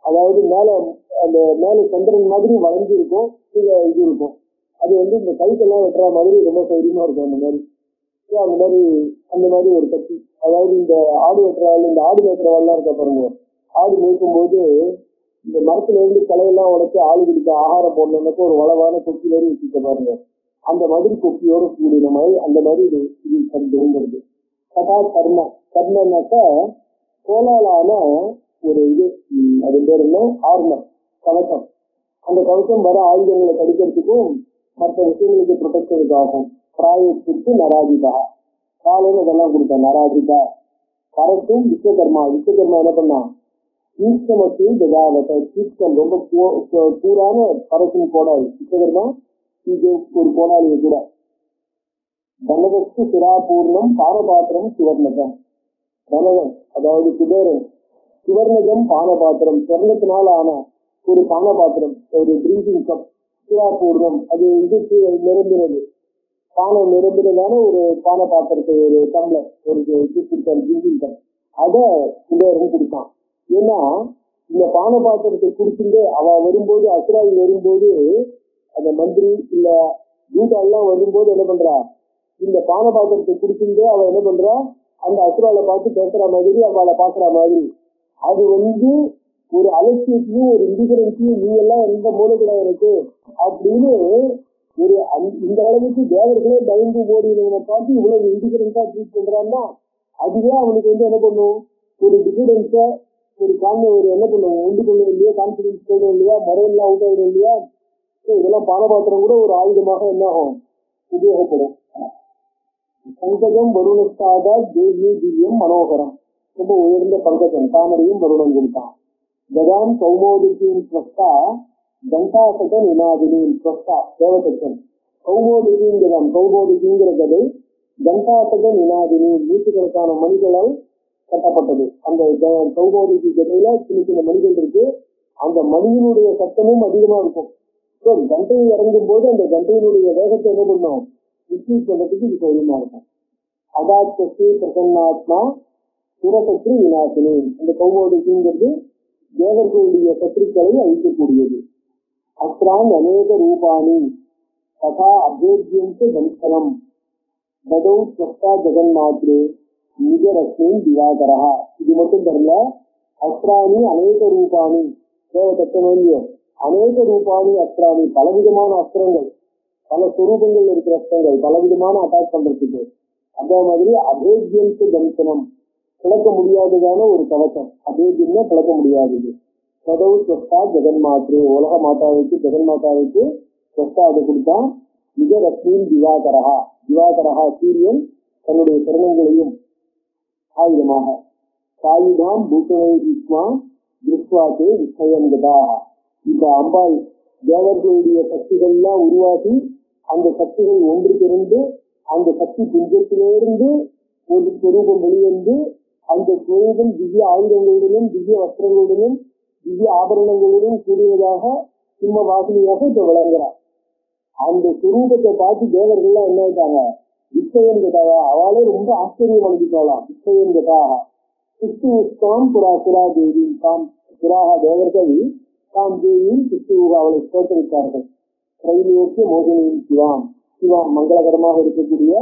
அதாவது மேல அந்த மேல சந்திரன் மாதிரி வளைஞ்சு இருக்கும், கீழே இது இருக்கும். அது இந்த கைக்கெல்லாம் வெட்டுற மாதிரி ரொம்ப சௌரியமா இருக்கும். அந்த மாதிரி ஒரு கத்தி. அதாவது இந்த ஆடு வெட்டுறாள், இந்த ஆடு மேய்க்கிறவாள்லாம் இருக்க பாருங்க, ஆடு மேய்க்கும் போது இந்த மரத்துல இருந்து கலையெல்லாம் உடைச்சு ஆளுகளுக்கு ஆகாரம் போடணும்னாக்க ஒரு வளவான கொக்கி மாதிரி வச்சுக்க பாருங்க. அந்த மாதிரி கொக்கியோட கூடின மாதிரி அந்த மாதிரி இது கண்டுங்கிறது. கதா கர்ம, கர்மனாக்கா கோலாலான ஒரு இது, அது பேர் என்ன, ஆர்மர், கவசம். அந்த கவசம் வர ஆயுதங்களை தடுக்கிறதுக்கும் மற்ற விஷயங்களுக்கு ப்ரொடெக்ஷனுக்கு ஆகும். பிராயத்திற்கு நராஜிதா, காலையில இதெல்லாம் கொடுத்தேன். நராஜிதா கரட்டும் விஸ்வகர்மா. விஸ்வகர்மா என்ன பண்ணா, ஈஸ்வமத்து ததாவத தீர்த்தம் ரொம்ப கூறான பரசும் கோடாளி. விஸ்வகர்மா இது ஒரு கோடாளியை கூட. தனதஸ்து சிராபூர்ணம் பானபாத்திரம் சுவர்ணகம். தனதன் அதாவது குபேரன், சுவர்ணகம் பானபாத்திரம், சொர்ணத்தினால் ஆன ஒரு பானபாத்திரம், ஒரு ட்ரிங்கிங் கப். சிராபூர்ணம் அது இதுக்கு நிரம்பினது, பானம் நிரம்பினதான ஒரு பானபாத்திரத்தை, ஒரு டம்ளர், ஒரு ட்ரிங்கிங் கப், அதை குபேரன் கொடுத்தான். ஏன்னா இந்த பானபாத்திரத்தை குடிச்சுட்டு அவ வரும்போது, அசுராவி வரும்போது, அந்த மந்திரி இல்ல தூதாலாம் வரும்போது என்ன பண்றா, இந்த பானபாத்திரத்தை குடிச்சுட்டு அவ என்ன பண்றா, அந்த அசுராவை பார்த்து பேசுற மாதிரி, அவளை பாக்குற மாதிரி. அது ஒரு அலட்சியத்தையும் ஒரு இண்டிஃபரன்ஸையும், நீ எல்லாம் எந்த மூலக்கூட இருக்கு அப்படின்னு ஒரு இந்த அளவுக்கு தேவர்களே பயந்து ஓடினவனை பார்த்து இவ்வளவு இண்டிஃபரன்ஸா ட்ரீட் பண்றான்னா, அதுவே அவனுக்கு என்ன பண்ணும், ஒரு டிஃபரன்ஸ ஒரு ஒரு என்ன பண்ணுவோம், உண்டு கொள்ளும் இல்லையா, கான்பிடன்ஸ் கொள்ளும் இல்லையா, முறையெல்லாம் அவுட் ஆகிடும் இல்லையா. இதெல்லாம் பானபாத்திரம் கூட ஒரு ஆயுதமாக என்ன ஆகும், உபயோகப்படும். பங்கஜம் வருணஸ்தாத தேவிய திவ்யம் மனோகரம், ரொம்ப உயர்ந்த பங்கஜம், தாமரையும் வருணம் கொடுத்தான். கதாம் கௌமோதிக்கின் ஸ்வஸ்தா கண்டாசத நினாதினின் ஸ்வஸ்தா தேவதத்தன். கௌமோதிகிங்கிறதான், கௌமோதிகிங்கிற கதை கண்டாசத நினாதினி, நூற்றுக்கணக்கான மணிகளால் கட்டப்பட்டது. அந்த கௌமோதிக்கு கதையில சின்ன சின்ன மணிகள் இருக்கு. அந்த மணியினுடைய சத்தமும் அதிகமா இருக்கும். கண்டை இறங்கும் போது அந்த கண்டையினுடைய வேகத்தை என்ன பண்ணும், ரிசீவ் பண்றதுக்கு இது சௌரியமா இருக்கும். அதாத்சி பிரசன்னாத்மா சுரசத்ரு விநாசினி. இந்த கௌமோதிங்கிறது தேவர்களுடைய சத்ருக்களை அழிக்கக்கூடியது. அஸ்ரான் அநேக ரூபாணி ததா அபேத்யம் தம்சனம் ததௌ ஸ்வஸ்தா ஜெகன்மாத்ரே நிஜரஸ்மின் திவாகரா. இது மட்டும் தெரியல, அஸ்ராணி அநேக ரூபாணி, தேவதத்தனோ அநேக ரூபாணி அஸ்திராணி, பலவிதமான அஸ்திரங்கள், பல சுரூபங்கள் இருக்கிற அஸ்திரங்கள், பலவிதமான அட்டாக் பண்றதுக்கு. அதே மாதிரி அபேத்யம் தம்சனம், பிளக்க முடியாததான ஒரு கவசம். அபேத்யம்னா பிளக்க முடியாதது. கதவு ஸ்வஸ்தா ஜெகன்மாத்ரே, உலக மாதாவுக்கு, ஜெகன்மாதாவுக்கு ஸ்வஸ்தா அதை கொடுத்தா. நிஜ ரஸ்மின் திவாகரா, திவாகரா சூரியன் தன்னுடைய சரணங்களையும் ஆயுதமாக. சாயுதாம் பூஷணை விஸ்மா திருஷ்வாசே விஸ்மயம் கதாக. இந்த அம்பாள் தேவர்களுடைய சக்திகள்லாம் உருவாக்கி, அந்த சக்திகள் ஒன்று திரண்டு, அந்த சக்தி புஞ்சத்திலிருந்து ஒரு ஸ்வரூபம் வெளிவந்து, அந்த ஸ்வரூபம் திவ்ய ஆயுதங்களுடனும் திவ்ய வஸ்திரங்களுடனும் திவ்ய ஆபரணங்களுடன் கூடியதாக சிம்ம வாசினியாக இப்ப விளங்குறார். அந்த சுரூபத்தை பார்த்து தேவர்கள்லாம் என்ன ஆயிட்டாங்க, விஸ்வயம் கதாக, அவளே ரொம்ப ஆச்சரியம் அடைஞ்சிட்டாளாம். விஸ்வயம் கதாக கிறிஸ்து உஸ்தாம் புரா புரா தேவி தாம், புராக தேவர்கள் தாம் தேவியும் கிறிஸ்துவ அவளை ஸ்தோத்தரித்தார்கள். கையிலேயே மோகினியின் சிவாம், சிவாம் மங்களகரமாக இருக்கக்கூடிய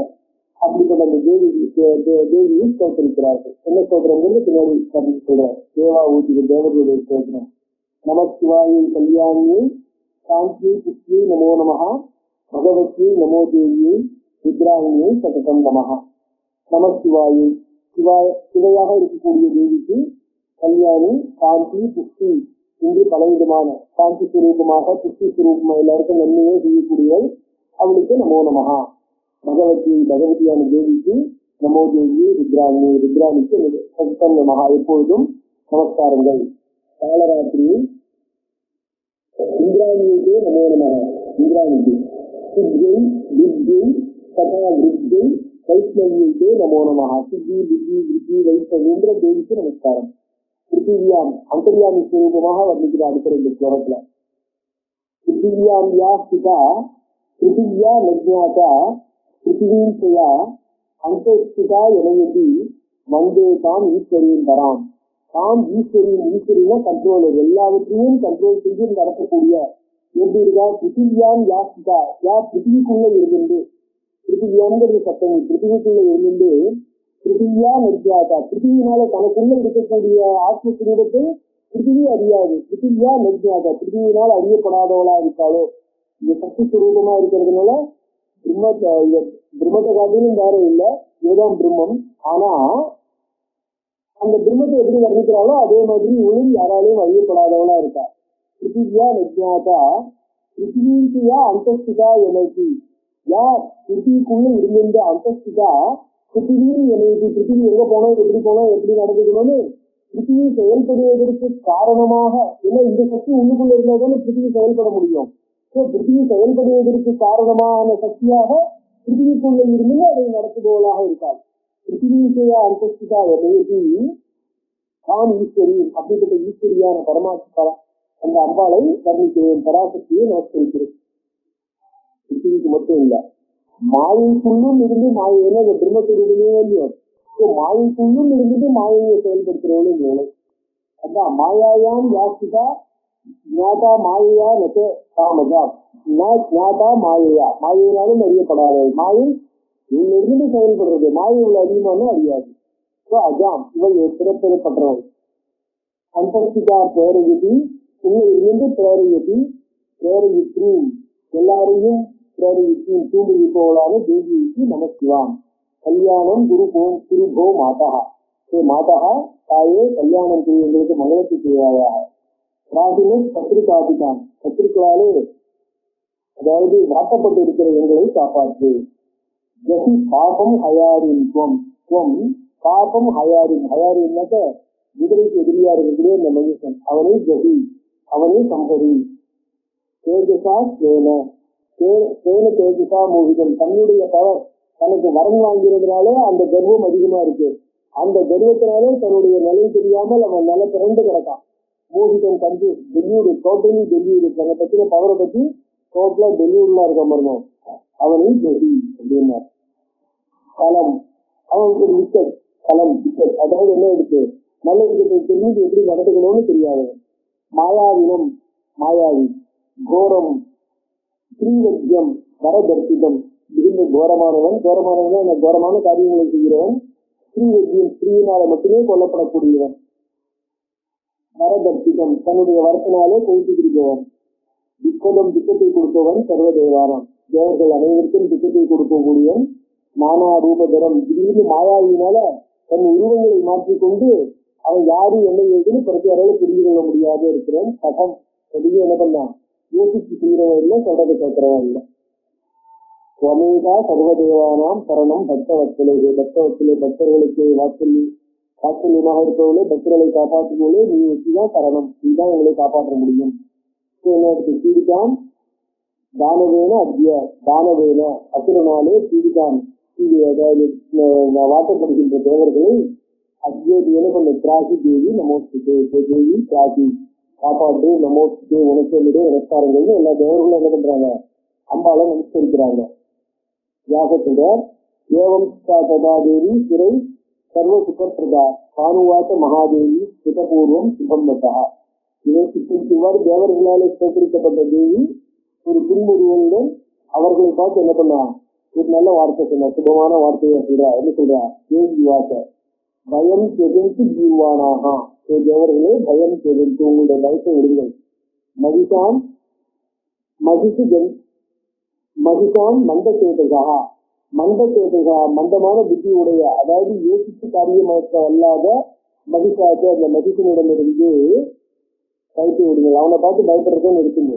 அப்படிப்பட்ட அந்த தேவியை ஸ்தோத்தரிக்கிறார்கள். என்ன ஸ்தோத்திரங்கிறது பின்னாடி சொல்றார். தேவா ஊட்டிய தேவர்களுடைய ஸ்தோத்திரம். நமசிவாயை கல்யாணியை சாந்தி புஷ்டி நமோ நமஹா, பகவத்யை நமோ தேவியை ருத்ராணியை சதகம் நமஹா. நமசிவாயை சிவையாக இருக்கக்கூடிய தேவிக்கு, கல்யாணி சாந்தி புஷ்டி இன்று பலவிதமான சாந்தி சுரூபமாக, புஷ்டி சுரூபமாக எல்லாருக்கும் நன்மையை செய்யக்கூடியவள் அவளுக்கு நமோ நமஹா. பகவதியான தேவிக்கு நமோ தேவியை ருத்ராணி, ருத்ராணிக்கு சதகம் நமஹா. எப்பொழுதும் நமஸ்காரங்கள். காலராத்திரியில் இந்திராணிக்கு நமோ நமஹா. இந்திராணிக்கு சித்தை வித்தை ததா வித்தை வைஷ்ணவியே நமோ நமஹ. சித்தி புத்தி விருத்தி வைஷ்ணவீந்திர தேவிக்கு நமஸ்காரம். பிருத்திவியாம் அந்தர்யாமி ஸ்வரூபமாக வர்ணிக்கிற அடுத்த 2 ஸ்லோகத்துல பிருத்திவியாம் யா ஸ்திதா பிருத்திவியா நஜ்ஞாதா பிருத்திவீம் சயா அந்தஸ்திதா எனயதி வந்தே தாம் ஈஸ்வரியின் தராம். தாம் ஈஸ்வரினா கண்ட்ரோலர், எல்லாவற்றையும் கண்ட்ரோல் செஞ்சு நடத்தக்கூடிய எப்படி இருக்கா? பிருத்திவியாம் யா ஸ்திதா, யா பிருத்திவிக்குள்ள இருந்து, பிருத்திவியாங்கிறது சத்தம், பிருத்திவிக்குள்ள இருந்து பிருத்திவியா நஜ்ஞாதா, பிருத்திவினால தனக்குள்ள இருக்கக்கூடிய ஆத்மஸ்வரூபத்தை பிருத்திவி அறியாது. பிருத்திவியா நஜ்ஞாதா, பிருத்திவினால் அறியப்படாதவளா இருக்காளோ. இந்த சக்தி சுரூபமா இருக்கிறதுனால பிரம்மத்தை காட்டிலும் வேற இல்லை, ஏதான் பிரம்மம். ஆனா அந்த பிரம்மத்தை எப்படி வர்ணிக்கிறாளோ அதே மாதிரி இவளும் யாராலையும் அறியப்படாதவளா இருக்கா. பிருத்திவியா நஜ்ஞாதா பிருத்திவியா அந்தஸ்திதா எனர்ஜி, யா பிருத்திவிக்குள்ள இருந்த அந்தஸ்திதா பிருத்திவியும் எனர்ஜி. பிருத்திவி எங்க போனோம், எப்படி போனோம், எப்படி நடந்துக்கணும்னு பிருத்திவி செயல்படுவதற்கு காரணமாக, ஏன்னா இந்த சக்தி உள்ளுக்குள்ள இருந்தால்தானே பிருத்திவி செயல்பட முடியும். பிருத்திவி செயல்படுவதற்கு காரணமான சக்தியாக பிருத்திவிக்குள்ள இருந்து அதை நடத்துபவளாக இருக்காள். பிருத்திவியா அந்தஸ்திதா எனர்ஜி தாம் ஈஸ்வரி, அப்படிப்பட்ட ஈஸ்வரியான பரமாத்மா அந்த அம்பாளை வர்ணிக்கிறேன், பராசக்தியை நமஸ்கரிக்கிறேன். பிருத்திவிக்கு மட்டும் இல்ல, மாயைக்குள்ளும் இருந்து மாயைன்னா அந்த பிரம்மஸ்வரூபமே இல்லையோ, மாயைக்குள்ளும் இருந்துட்டு மாயையை செயல்படுத்துறவளும் வேலை. அதான் மாயாயாம் யாஸ்திதா ஞாதா மாயையா நெச காமஜா ஞாதா மாயையா, மாயையினாலும் அறியப்படாதது. மாயை இருந்து செயல்படுறது, மாயை உள்ள அதிகமான அறியாது. அஜாம் இவள் பிறப்பெறப்பட்டவள். அந்தஸ்திகா பிரேரயதி, உள்ள இருந்து பிரேரயதி பிரேரயித்ரி, எல்லாரையும் பிரேரயித்ரி தூண்டுவிப்பவளான தேவிக்கு நமஸ்கிவாம். கல்யாணம் குருபோ மாதா, மாதா தாயே கல்யாணம் செய்ய எங்களுக்கு மங்களத்தை செய்வாயாக. ராகினஸ் பத்திரிகாபிதான், பத்திரிகளாலே அதாவது வாட்டப்பட்டு இருக்கிற எங்களை காப்பாற்று. ஜசி பாபம் ஹயாரின் பாபம் ஹயாரின், ஹயாரின்னாக்க குதிரைக்கு எதிரியா இருக்கிறதே இந்த மனுஷன், அவனை ஜசி, அவனை சம்பரி. தேஜசா சேன தேஜசா மோகிதம், தன்னுடைய பவர் தனக்கு வரம் வாங்கிறதுனாலே அந்த கர்வம் அதிகமா இருக்கு. அந்த கர்வத்தினாலே தன்னுடைய நிலை தெரியாமல் அவன் நிலை பிறந்து கிடக்கான். மோகிதம் கண்டு டெல்லியூடு, டோட்டலி டெல்லியூடு, தன்னை பத்தின பவரை பத்தி டோட்டலா டெல்லியூடுலாம் இருக்க மாதிரிதான் அவனை ஜெசி அப்படின்னார். கலம், அவனுக்கு ஒரு விக்கெட், கலம் விக்கெட், அதாவது என்ன இருக்கு, நல்ல விக்கெட்டை தெரிஞ்சு எப்படி நடத்துக்கணும்னு தெரியாது. மாயாவினம் மாயாவி, கோரம் ஸ்ரீவத்தியம் வரதர்சிதம், மிகுந்த கோரமானவன், கோரமானவன் அந்த கோரமான காரியங்களை செய்கிறவன். ஸ்ரீவத்தியம், ஸ்ரீயினால மட்டுமே கொல்லப்படக்கூடியவன். வரதர்சிதம், தன்னுடைய வரத்தினாலே கொழுத்து பிடிப்பவன். துக்கதம், துக்கத்தை கொடுப்பவன். சர்வதேவானம், தேவர்கள் அனைவருக்கும் துக்கத்தை கொடுக்கக்கூடியவன். நானா ரூபதரம், திடீர்னு மாயாவினால தன் உருவங்களை மாற்றிக்கொண்டு அவன் யாரு என்ன ஏதுன்னு பிரத்தியாரால புரிந்து கொள்ள முடியாத இருக்கிறவன். கடம், எதையும் என்ன பண்ணான், யோசிச்சு செய்யறவன் இல்லை, சொல்றதை கேட்கிறவன் இல்லை. ஸ்வமேதா சர்வதேவானாம் சரணம் பக்தவத்சலே, பக்தவத்சலே பக்தர்களுக்கு வாத்சல்யமாக இருப்பவர்களே, பக்தர்களை காப்பாற்றுவோலே, நீ வச்சுதான் சரணம், நீதான் எங்களை காப்பாற்ற முடியும். பீடிதான் தானவேன அத்திய, தானவேன அசுரனாலே பீடிதான், அதாவது வாட்டப்படுகின்ற தேவர்களை அத்தியது என்ன பண்ண, திராகி தேவி நமோஸ்துதே, தேவி திராகி காப்பாற்று, நமோஸ்துதே உனக்கு என்னுடைய நமஸ்காரங்கள்னு எல்லா தேவர்களும் என்ன பண்றாங்க, அம்பால நமஸ்கரிக்கிறாங்க. யாகத்துல ஏவம் ததாதேவி சிறை சர்வ சுகப்பிரதா கானுவாச மகாதேவி சுகபூர்வம் சுகம்பத்தா. இவ்வாறு தேவர்களால் சேகரிக்கப்பட்ட தேவி ஒரு புன்முறுவலுடன் அவர்களை பார்த்து என்ன பண்ணா, ஒரு நல்ல வார்த்தை சொன்ன, சுபமான வார்த்தையை சொல்றா. என்ன சொல்றா, தேவி வார்த்தை, பயம் தெஜந்து ஜீவானாக, தேவர்களே பயம் தெஜந்து, உங்களுடைய பயத்தை விடுங்கள். மகிஷான் மகிஷான் மந்த சேதகா, மந்த சேதகா மந்தமான புத்தியுடைய, அதாவது யோசித்து காரியமாக்க அல்லாத மகிஷாக்கு, அந்த மகிஷனிடமிருந்து பயத்தை விடுங்கள். அவனை பார்த்து பயப்படுறதுன்னு இருக்குங்க.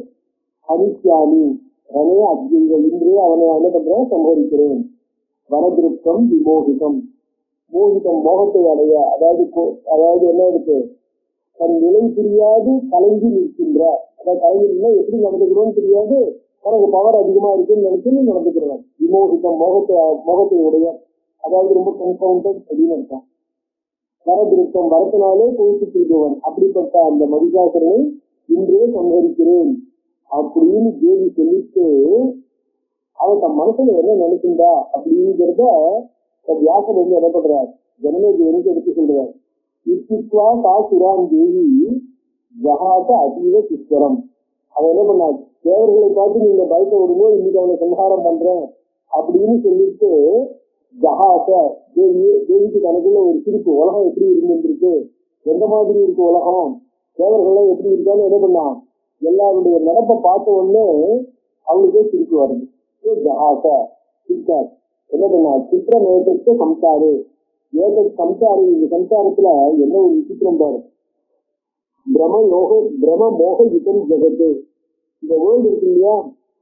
ஹரிஷ்யாமி அவனே அத்திய, இன்றே அவனை என்ன பண்றேன், சம்பரிக்கிறேன். வரதிருப்தம் விமோகிதம், மோகிதம் மோகத்தை அடைய, அதாவது என்ன இருக்கு, தன் நிலை புரியாது கலைஞ்சி நிற்கின்ற, அதாவது கலைஞர்னா எப்படி நடந்துக்கிறோம்னு தெரியாது, தனக்கு பவர் அதிகமா இருக்குன்னு நினைச்சு நடந்துக்கிறவன். விமோகிதம் மோகத்தை உடைய, அதாவது ரொம்ப கன்ஃபவுண்டட் அப்படின்னு அர்த்தம். வரதிருத்தம் வரத்தினாலே போயிட்டு திரும்புவன். அப்படிப்பட்ட அந்த மகிஷாசுரனை இன்றே சம்ஹரிக்கிறேன் அப்படின்னு தேவி சொல்லிட்டு அவன் தன் மனசுல என்ன நினைக்கின்றா அப்படிங்கிறத வியாசர் வந்து என்ன பண்றார், ஜனமேஜயனுக்கு எடுத்து சொல்றார். இத்தித்வா சுரான் தேவி ஜகாத அதீவ சிஸ்வரம். அவன் என்ன பண்ணார், தேவர்களை பார்த்து நீங்க பயத்தை விடுமோ, இன்னைக்கு அவனை சம்ஹாரம் பண்றேன் அப்படின்னு சொல்லிட்டு ஜகாத தேவிக்கு தனக்குள்ள ஒரு சிரிப்பு, உலகம் எப்படி இருந்துருக்கு, எந்த மாதிரி இருக்கு உலகம், தேவர்கள்லாம் எப்படி இருக்கான்னு என்ன பண்ணான், எல்லாருடைய நடப்பை பார்த்த உடனே அவனுக்கே சிரிப்பு வருது. ஜகாத சிரிக்கார் என்ன பண்ணா, சித்திரம் ஏதற்கு சம்சாரு ஏதற்கு சம்சாரி. இந்த சம்சாரத்துல என்ன ஒரு விசித்திரம் பாரு, பிரம மோக யுகம் ஜெகத்து. இந்த வேர்ல்டு இருக்கு இல்லையா,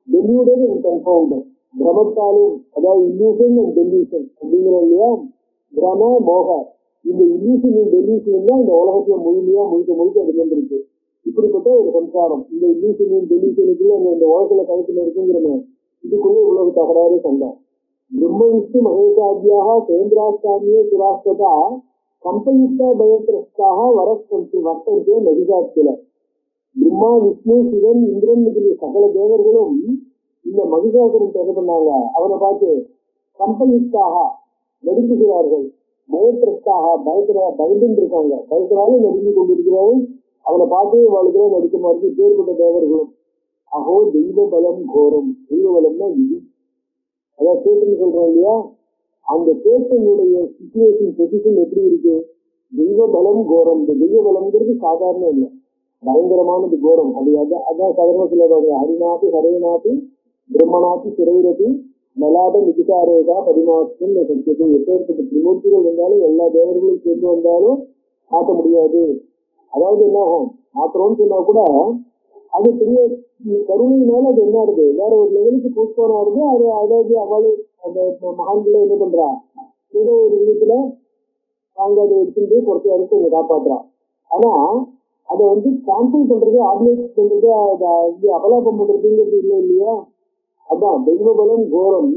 டெல்யூடட் அண்ட் கன்ஃபவுண்டட். பிரமத்தாலும் அதாவது இல்லூஷன் அண்ட் டெல்யூஷன் அப்படிங்கிறோம் இல்லையா, பிரம மோக, இந்த இல்லூஷன் டெல்யூஷன் தான் இந்த உலகத்துல முழுமையா முழுக்க அது வந்துருக்கு. இப்படிப்பட்ட ஒரு சம்சாரம், இந்த இல்லூஷன் டெல்யூஷனுக்குள்ள இந்த உலகத்துல கழுத்துல இருக்குங்கிறமே, இதுக்குள்ள இவ்வளவு தகராறு சண்டை. பிரம்ம விஷ்ணு மகேஷாத்தியாக கேந்திராஸ்தாமிய சுராஸ்தா கம்பயுக்த பயத்திரஸ்தாக வர்த்தந்தே மகிஷாத்தில. பிரம்மா விஷ்ணு சிவன் இந்திரன் முதலிய சகல தேவர்களும் இந்த மகிஷாசுரன் என்ன பண்ணாங்க, அவனை பார்த்து கம்பயுக்தாக நடிக்கிறார்கள், பயத்திரஸ்தாக பயந்து இருக்காங்க, பயத்தினாலும் நடித்து கொண்டிருக்கிறார்கள். அவனை பார்த்து வாழ்க்கை நடிக்க மாதிரி பேர்பட்ட தேவர்களும். அஹோ தெய்வ பலம் கோரம். தெய்வ பலம்னா விதி, அதாவது பேட்டுன்னு சொல்றோம் இல்லையா, அந்த பேட்டனுடைய சிச்சுவேஷன் பொசிஷன் எப்படி இருக்கு, தெய்வ பலம் கோரம். இந்த தெய்வ பலம்ங்கிறது சாதாரண இல்லை, பயங்கரமானது கோரம். அது அதான் சாதாரண சொல்லுவாங்க, ஹரிநாதி ஹரேநாதி பிரம்மநாதி சிறைரதி நலாத நிதிகாரேகா பதிமாசம் சத்தியத்தை. எப்பேற்பட்ட திரிமூர்த்திகள் வந்தாலும் எல்லா தேவர்களும் சேர்ந்து வந்தாலும் மாற்ற முடியாது. அதாவது என்ன ஆகும், மாத்திரம்னு சொன்னா கூட அது பெரிய கருணையினால அது என்ன ஆகுது, வேற ஒரு லெவலுக்கு போஸ்ட்போன் ஆகுது. அது அதாவது அவளு அந்த மகான்களை என்ன பண்றா, ஏதோ ஒரு விதத்துல அவங்க அதை எடுத்துட்டு பொறுத்த வரைக்கும் அவங்க காப்பாற்றுறான். ஆனா அதை வந்து கேன்சல் பண்றது, ஆர்கனைஸ் பண்றது, அதை அபலாபம் பண்றதுங்கிறது இல்லை இல்லையா. அதான் தெய்வபலம் கோரம்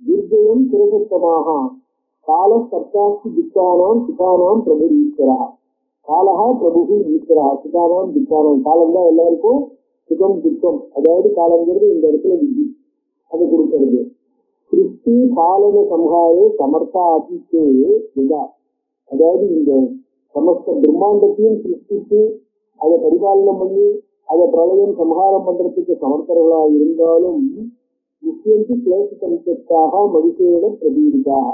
துர்ஜயம் சிரசத்தமாக கால சப்தாஸ்தி துக்கானாம் சுகானாம் பிரபு ஈஸ்வரா. காலஹா பிரபு ஈஸ்வரா சுகானாம் துக்கானாம். காலம் தான் எல்லாருக்கும் சுகம் துக்கம், அதாவது காலங்கிறது இந்த இடத்துல விதி, அதை கொடுக்கிறது. சிருஷ்டி பாலன சம்ஹாரே சமர்த்தா ஆதித்தே விதா. அதாவது இந்த சமஸ்த பிரம்மாண்டத்தையும் சிருஷ்டித்து அதை பரிபாலனம் பண்ணி அதை பிரளயம் சம்ஹாரம் பண்றதுக்கு சமர்த்தர்களா இருந்தாலும் முக்கியத்து கிளேச சம்சத்தாக மகிழ்ச்சியோட பிரதீரிதாக,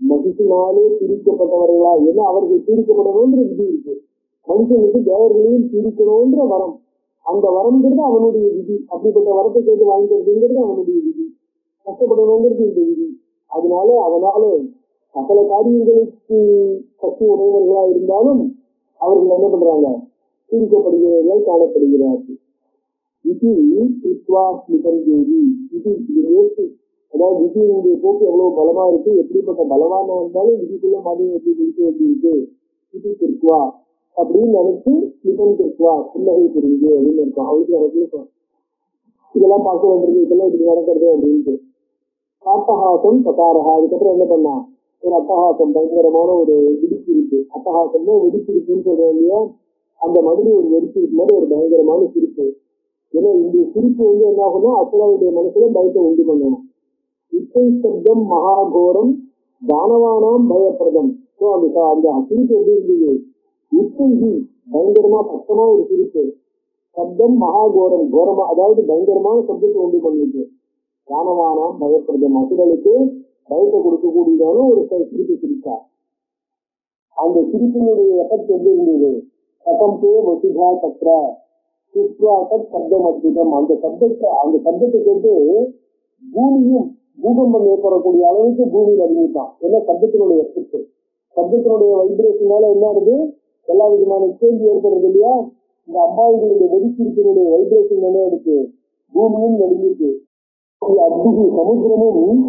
மகிழ்ச்சினாலே பிரிக்கப்பட்டவர்களா, ஏன்னா அவர்கள் பிரிக்கப்படணும்ன்ற விதி இருக்கு. மனுஷனுக்கு தேவர்களையும் பிரிக்கணும்ன்ற வரம், அந்த வரம்ங்கிறது அவனுடைய விதி. அப்படிப்பட்ட வரத்தை கேட்டு வாங்கிக்கிறதுங்கிறது அவனுடைய விதி, கஷ்டப்படணுங்கிறது இந்த விதி. அதனால சகல காரியங்களுக்கு சக்தி உடையவர்களா இருந்தாலும் அவர்கள் என்ன பண்றாங்க, பிரிக்கப்படுகிறவர்கள் காணப்படுகிறார்கள். இது ஸ்மிதம் தேவி. இது யோசி, அதாவது விதியினுடைய போக்கு எவ்வளவு பலமா இருக்கு, எப்படிப்பட்ட பலவானா இருந்தாலும் விதிக்குள்ள மாதிரி எப்படி பிடிக்க வேண்டி இருக்கு. இது திருக்குவா அப்படின்னு நினைச்சு ஸ்மிதம் திருக்குவா புன்னகை புரிஞ்சு அப்படின்னு இருக்கும். அவளுக்கு எனக்கு இதெல்லாம் பார்க்க வேண்டியது, இதெல்லாம் இப்படி நடக்கிறது அப்படின்ட்டு. அட்டஹாசம் சகாரஹா. அதுக்கப்புறம் என்ன பண்ணா, ஒரு அட்டஹாசம் பயங்கரமான ஒரு வெடிச்சிருப்பு. அட்டஹாசம்னா வெடிச்சிருப்புன்னு சொல்றோம் இல்லையா, அந்த மாதிரி ஒரு வெடிச்சிருப்பு மாதிரி ஒரு பயங்கரமான சிரிப்பு. ஏன்னா இந்த சிரிப்பு வந்து என்ன ஆகும்னா அசுரனுடைய மனசுல பயத்தை உண்டு பண்ணணும். இசை சப்தம் மகாகோரம் தானவானாம் பயப்பிரதம். அந்த சிரிப்பு எப்படி இருந்தது, இசைகி பயங்கரமா கஷ்டமா ஒரு சிரிப்பு, சப்தம் மகாகோரம் கோரமா, அதாவது பயங்கரமான சப்தத்தை உண்டு பண்ணிட்டு, தானவானாம் பயப்பிரதம் அசுரனுக்கு பயத்தை கொடுக்கக்கூடியதான ஒரு சிரிப்பு சிரிப்பா. அந்த சிரிப்பினுடைய எஃபெக்ட் எப்படி இருந்தது, கதம் பே வசுதா சத்ர சப்தம் அற்புதம். அந்த சப்தத்தை கேட்டு பூமியும் பூகம்பம் ஏற்படக்கூடிய அளவுக்கு பூமியில் அறிவித்தான். ஏன்னா சப்தத்தினுடைய எஃபெக்ட், சப்தத்தினுடைய வைப்ரேஷனால என்ன ஆகுது, எல்லா விதமான சேஞ்ச் ஏற்படுறது இல்லையா. இந்த அம்பாவிகளுடைய வெடிச்சிருப்பினுடைய வைப்ரேஷன் என்ன இருக்கு, பூமியும் நடுங்கிட்டு, அப்துகி சமுத்திரமும்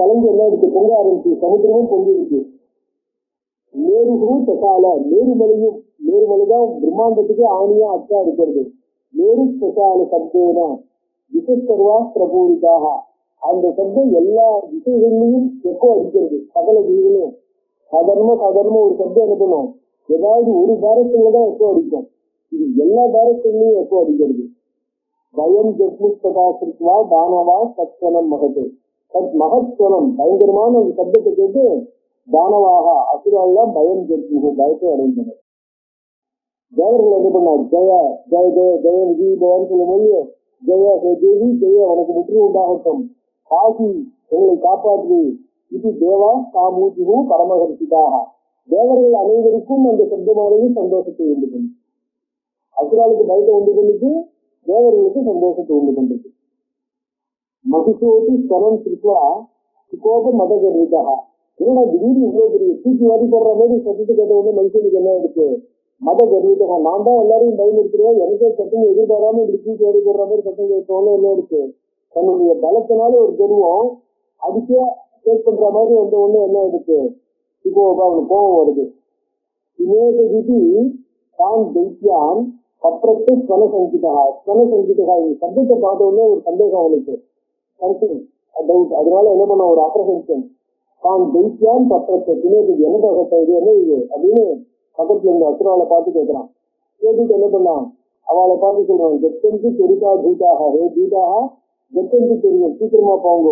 கலந்து என்ன இருக்கு, பொங்க ஆரம்பிச்சு, சமுத்திரமும் பொங்கிருக்கு. மேருகும் ஸ்பெஷால, மேருமலைதான் பிரம்மாண்டத்துக்கு ஆணியா அச்சா இருக்கிறது. மேரு ஸ்பெஷால சப்தேனா விசஸ்தர்வா பிரபூரிதாக. அந்த சப்தம் எல்லா திசைகளிலையும் எக்கோ அடிக்கிறது. சகல திசைகளையும் சாதாரணமா ஒரு சப்தம் என்ன பண்ணும், ஏதாவது ஒரு டைரக்ஷன்ல தான் எக்கோ அடிக்கும். இது எல்லா டைரக்ஷன்லயும் எக்கோ அடிக்கிறது. பயம் ஜெட்முஸ்தகா தானவா சத்வனம் மகத்து சத் மகத்வனம் பயங்கரமான அந்த சப்தத்தை கேட்டு தானவாக அசுராலாம் பயம் ஜெட்மு பயத்தை அடைந்தனர். தேவர்கள் என்ன பண்ணார், ஜெய ஜெய ஜெய ஜெய விஜய் ஜெயன்னு சொல்ல முடியும். ஜெய தேவி ஜெய உனக்கு வெற்றி உண்டாகட்டும், காசி எங்களை காப்பாற்று, இது தேவா காமூஜிகு பரமஹர்ஷிதாக. தேவர்கள் அனைவருக்கும் அந்த சப்தமானது சந்தோஷத்தை உண்டு பண்ணு. அசுராளுக்கு பயத்தை உண்டு பண்ணிட்டு தேவர்களுக்கு சந்தோஷத்தை உண்டு பண்றது. மகிஷோட்டி ஸ்வரம் சிருத்வா சுகோப மதகர்விதா. என்னடா திடீர்னு இவ்வளவு பெரிய தூக்கி வாரி போடுற மாதிரி சத்தத்தை கேட்ட உடனே மனுஷனுக்கு என்ன இருக்கு, மத கர்விதா. நான் தான் எல்லாரையும் பயன்படுத்துறேன், எனக்கே சத்தம் எதிர்பாராம இப்படி தூக்கி வாரி போடுற மாதிரி சத்தம் கேட்டோன்னு என்ன இருக்கு, தன்னுடைய பலத்தினால ஒரு கர்வம் அதுக்கே சேட் பண்ற மாதிரி வந்த ஒண்ணு என்ன இருக்கு, சுகோபா அவனுக்கு கோபம் வருது. இமேகி தான் தைத்தியான் அப்புறத்து ஸ்வனசங்கிதா ஸ்வனசங்கிதா. இந்த சப்தத்தை பார்த்த உடனே ஒரு சந்தேகம் அவனுக்கு, டவுட். அதனால என்ன பண்ண, ஒரு அப்ரஹென்ஷன். தான் தைத்தியான் பத்திரத்தை தினேக்கு என்ன இது என்ன இது அப்படின்னு பக்கத்துல இருந்து அசுராவை பார்த்து கேட்கிறான். கேட்டுட்டு என்ன பண்ணான், அவளை பார்த்து சொல்றான், ஜெத்தனுக்கு தெரிதா தூதாக ஹே தூதாக ஜெத்தனுக்கு தெரியும், சீக்கிரமா போங்க.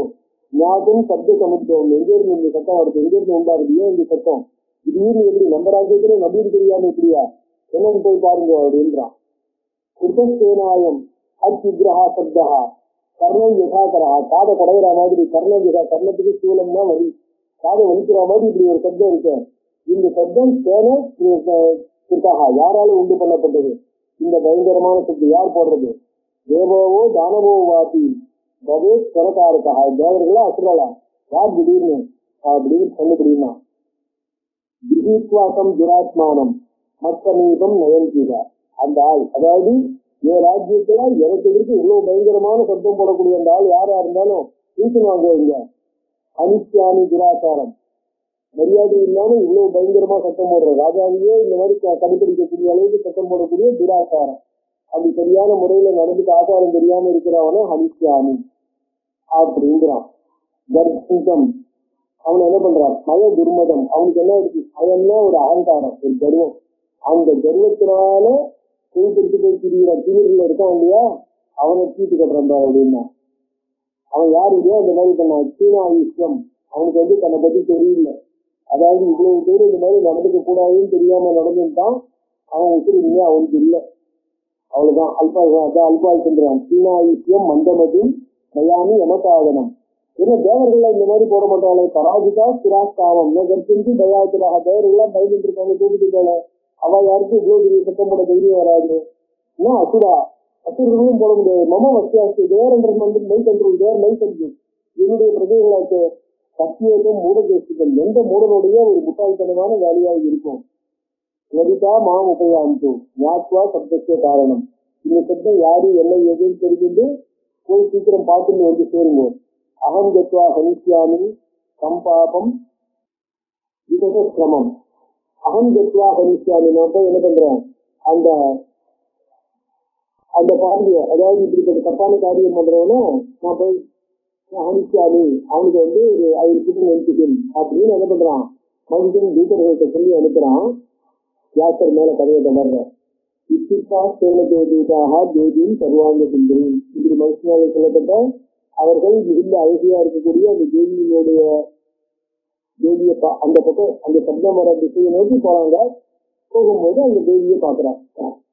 ஞாபகம் சப்த சமுத்திரம் எங்கிருந்து இந்த சத்தம் வருது, எங்கிருந்து உண்டாகுது, ஏன் இந்த சத்தம் திடீர்னு எப்படி நம்ம ராஜ்யத்துல நம்பிட்டு தெரியாம எப்படியா, என்னன்னு போய் பாருங்க அப்படின்றான். கிருத்தேனாயம் அத்விக்கிரகா சப்தா கர்ணம் யதாகரா. காதை குடையிற மாதிரி, கர்ணம் யதா கர்ணத்துக்கு சூலம்னா வலி, காதை வலிக்கிற மாதிரி இப்படி ஒரு சப்தம் இருக்கு. இந்த சப்தம் சேன கிருத்தகா யாரால உண்டு பண்ணப்பட்டது, இந்த பயங்கரமான சப்தம் யார் போடுறது, தேவோவோ தானவோ வாசி பவே கரகாரக்கா. தேவர்களா அசுரலா, யார் திடீர்னு அப்படின்னு கண்டுபிடிமா. கிரகீத்வாசம் துராத்மானம் மத்தமீபம் நயன்கீதா. அந்த ஆள், அதாவது என் ராஜ்யத்துல எனக்கு எதிர்த்து இவ்வளவு பயங்கரமான சப்தம் போடக்கூடிய அந்த ஆள் யாரா இருந்தாலும் வீட்டுவாங்க. இங்க அனித்யானி துராச்சாரம், மரியாதை இல்லாமல் இவ்வளவு பயங்கரமா சத்தம் போடுற ராஜாவையே இந்த மாதிரி கண்டுபிடிக்கக்கூடிய அளவுக்கு சத்தம் போடக்கூடிய துராச்சாரம், அப்படி சரியான முறையில நடந்துட்டு ஆச்சாரம் தெரியாம இருக்கிறவன அனித்யானி அப்படிங்கிறான். கர்ப்பம் அவன் என்ன பண்றான், மய துர்மதம். அவனுக்கு என்ன இருக்கு, மயம்னா ஒரு அகங்காரம், ஒரு கர்வம். அந்த கர்வத்தினால குறிப்பிட்டு போய் திரிகிற திமிரில் இருக்கான் இல்லையா, அவனை தீட்டு கட்டுறான் அப்படின்னா. அவன் யாரு இல்லையா இந்த மாதிரி பண்ணான், சீனா விஷயம். அவனுக்கு வந்து தன்னை பத்தி தெரியல, அதாவது இவ்வளவு பேர் இந்த மாதிரி நடந்துக்க கூடாதுன்னு தெரியாம நடந்துட்டான். அவன் உசுறு இல்லையா அவனுக்கு இல்லை, அவ்வளவுதான். அல்பால் சொல்றான், சீனா விஷயம் மந்தமதும் மயானி யமசாதனம். ஏன்னா தேவர்கள் இந்த மாதிரி போட மாட்டாங்களே, பராஜிதா சிராஸ்தாவம் கர்ப்பிஞ்சு தயாத்திராக. தேவர்கள்லாம் பயந்துட்டு இருக்காங்க, தூக்கிட்டு அவ யாருக்கும் இவ்வளவு பெரிய சத்தம் போட தைரியம் வராது. ஏன்னா அசுரா, அசுரர்களும் போட முடியாது. மம வசியாச்சு தேர் என்ற my control, they're my control. என்னுடைய பிரஜைகளாச்சு சத்தியத்தும் மூடதேசிகள், எந்த மூடனுடைய ஒரு முட்டாள்தனமான வேலையாக இருக்கும். லலிதா மாம் உபயாந்து ஞாத்வா சப்தத்திய காரணம். இந்த சப்தம் யாரு என்ன எதுன்னு தெரிஞ்சு போய் சீக்கிரம் பார்த்துன்னு வந்து சேருங்க. அகம் கத்வா ஹனிஷ்யாமி சம்பாபம் விதசிரமம். அகம் கத்வா ஹனிஷ்யாமி, நான் போய் என்ன பண்றேன், அந்த அந்த பார்வைய, அதாவது இப்படிப்பட்ட தப்பான காரியம் பண்றவன நான் போய் ஹனிஷ்யாமி, அவனுக்கு வந்து ஒரு 1000 நினைச்சுக்கேன் அப்படின்னு என்ன பண்றான், மனுஷன் தூதர்கள்ட்ட சொல்லி அனுப்புறான். வியாசர் மேல கதையை தொடர்ற இத்திகா சேனதேவீதாக தேவியும் சர்வாங்க சுந்தரி. இப்படி மனுஷனால சொல்லப்பட்ட அவர்கள் மிகுந்த அழகியா இருக்கக்கூடிய அந்த தேவியினுடைய தேவியை அந்த பக்கம் அந்த சப்தம் வர திசையை நோக்கி போறாங்க. போகும்போது அந்த தேவியை பாக்குறான்.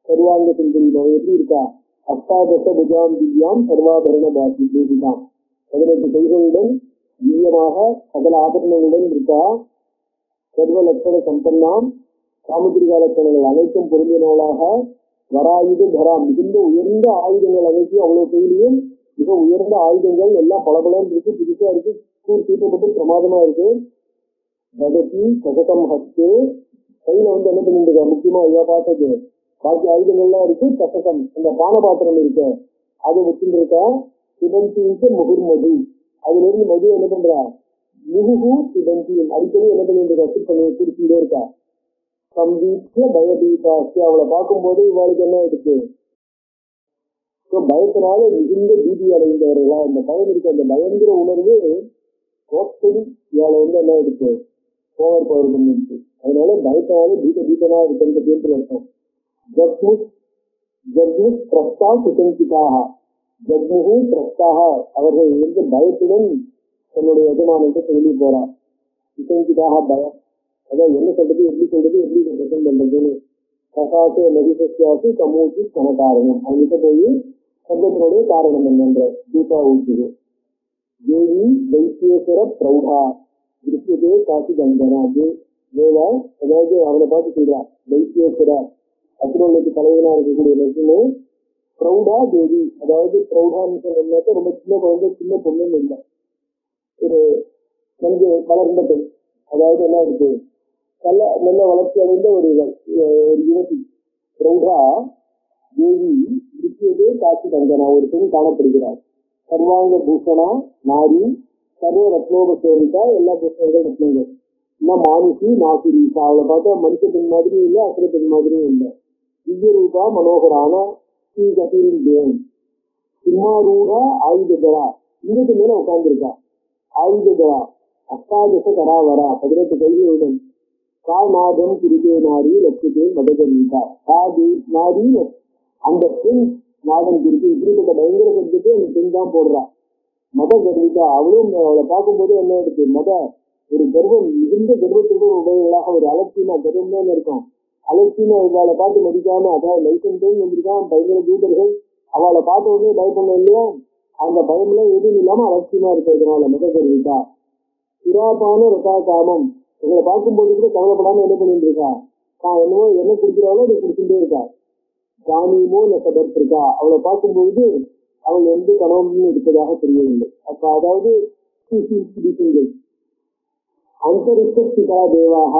சர்வாங்க சுந்தரி எப்படி இருக்கா, அஷ்டாதச புஜாம் திவ்யாம் சர்வாபரண பாசி தேவிதான். 18 கைகளுடன் திவ்யமாக சகல ஆபரணங்களுடன் இருக்கா. சர்வ லட்சண சம்பன்னாம் சாமுத்திரிகா லட்சணங்கள் அனைத்தும் பொருந்தினவளாக. வராயுத தராம், மிகுந்த உயர்ந்த ஆயுதங்கள் அனைத்தையும் அவ்வளவு கையிலையும் மிக உயர்ந்த ஆயுதங்கள் எல்லாம் பலபலன்னு இருக்கு, புதுசா இருக்கு, தீட்டப்பட்டு பிரமாதமா இருக்கு. பகதி சகதம் ஹஸ்து, கையில வந்து என்ன பண்ணிட்டு முக்கியமா இவ பார்த்தது பாக்கி ஆயுதங்கள்லாம் இருக்கு. சகதம் அந்த பானபாத்திரம் இருக்கு, அதை வச்சுட்டு இருக்கா. சிவந்திக்கு முகுர் மது, அதுல இருந்து மது என்ன பண்றா, முகுகு சிவந்தியும் அடிக்கடி என்ன பண்ணிட்டு இருக்கா, குடிச்சுட்டே இருக்கா. சம்பீட்ச பயபீதாசி, அவளை பார்க்கும் போது இவாளுக்கு என்ன இருக்கு, பயத்தினால மிகுந்த பீதி அடைந்தவர்களா இந்த பயம் இருக்கு. அந்த பயங்கர உணர்வு டோட்டலி இவளை என்ன இருக்கு ஓவர் பவர் பண்ணிருக்கு. அதனால பயத்தினால பீட்டனா இருக்கிறது பேர் அர்த்தம். ஜக்முஸ் பிரஸ்தா சுசங்கிதாக, ஜக்முகு பிரஸ்தாக அவர்கள் இருந்து பயத்துடன் தன்னுடைய எஜமானத்தை சொல்லி போறார். சுசங்கிதாக பயம், அதான் என்ன சொல்றது எப்படி பிரசன் பண்றதுன்னு. கசாசு மகிஷாசு கமூச்சு சம காரணம் அவங்கிட்ட போய் சங்கத்தினுடைய காரணம் என்னன்ற தீபா ஊற்றுது. தேவி வைத்தியேஸ்வர பிரௌடா திருஷ்யதே காசி கங்கனா தேவா, அதாவது அவனை பார்த்து சொல்றா வைத்தியேஸ்வர அசுரனுக்கு தலைவனா இருக்கக்கூடிய லட்சுமி பிரௌடா தேவி, அதாவது பிரௌடான்னு சொன்னாக்க ரொம்ப சின்ன குழந்தை சின்ன பொண்ணுன்னு இல்லை, ஒரு நன்கு வளர்ந்த பெண், அதாவது என்ன இருக்கு நல்ல வளர்ச்சி அடைந்த ஒரு யுவதி. பிரௌடா தேவி திருஷ்யதே காசி கங்கனா ஒரு பெண் காணப்படுகிறார். சர்வாங்க பூஷணா நாரி சர்வ ரத்னோபசோரிக்கா எல்லா புஷ்பங்கள் ரத்னங்கள். இன்னும் மானுஷி நாசிரீசா அவளை பார்த்தா மனுஷ பெண் மாதிரியும் இல்லை அசுர பெண் மாதிரியும் இல்லை. திவ்யரூபா மனோகரான ஸ்ரீ கபீரின் தேவன் சிம்மாரூடா ஆயுதரா இங்கத்து மேல உட்கார்ந்துருக்கா. ஆயுதரா அஷ்டாதச கராவரா 18 கைகளுடன். காநாதம் திருதே நாரி லட்சத்தே மதகர்விகா நாரி அந்த பெண் நாதம் குறித்து இப்படிப்பட்ட பயங்கர கருத்துக்கு அந்த பெண் தான் போடுறா. மத கர்விகா அவளும் அவளை பார்க்கும்போது என்ன இருக்கு ஒரு கர்வம் மிகுந்த கர்வத்துடன் உடையவளாக ஒரு அலட்சியமா கர்வம் தான் இருக்கும். அலட்சியமா அவளை பார்த்து மதிக்காம அதாவது லைசன்ஸ் வந்திருக்கான் பயங்கர தூதர்கள் அவளை பார்த்த உடனே பயப்பட இல்லையா, அந்த பயம்லாம் எதுவும் இல்லாம அலட்சியமா இருக்கிறதுனால மத கர்விகா. சிராபான ரசா காமம் எங்களை பார்க்கும்போது கூட கவலைப்படாம என்ன பண்ணிட்டு இருக்கா, நான் என்னவோ என்ன குடிக்கிறாளோ அதை குடிச்சுட்டே இருக்கா. காணியமோ நெசப்பட்டிருக்கா அவளை பார்க்கும்போது அவள் எந்த கணவன் இருப்பதாக தெரியவில்லை. அப்ப அதாவது அந்தரிஷ்டா தேவாக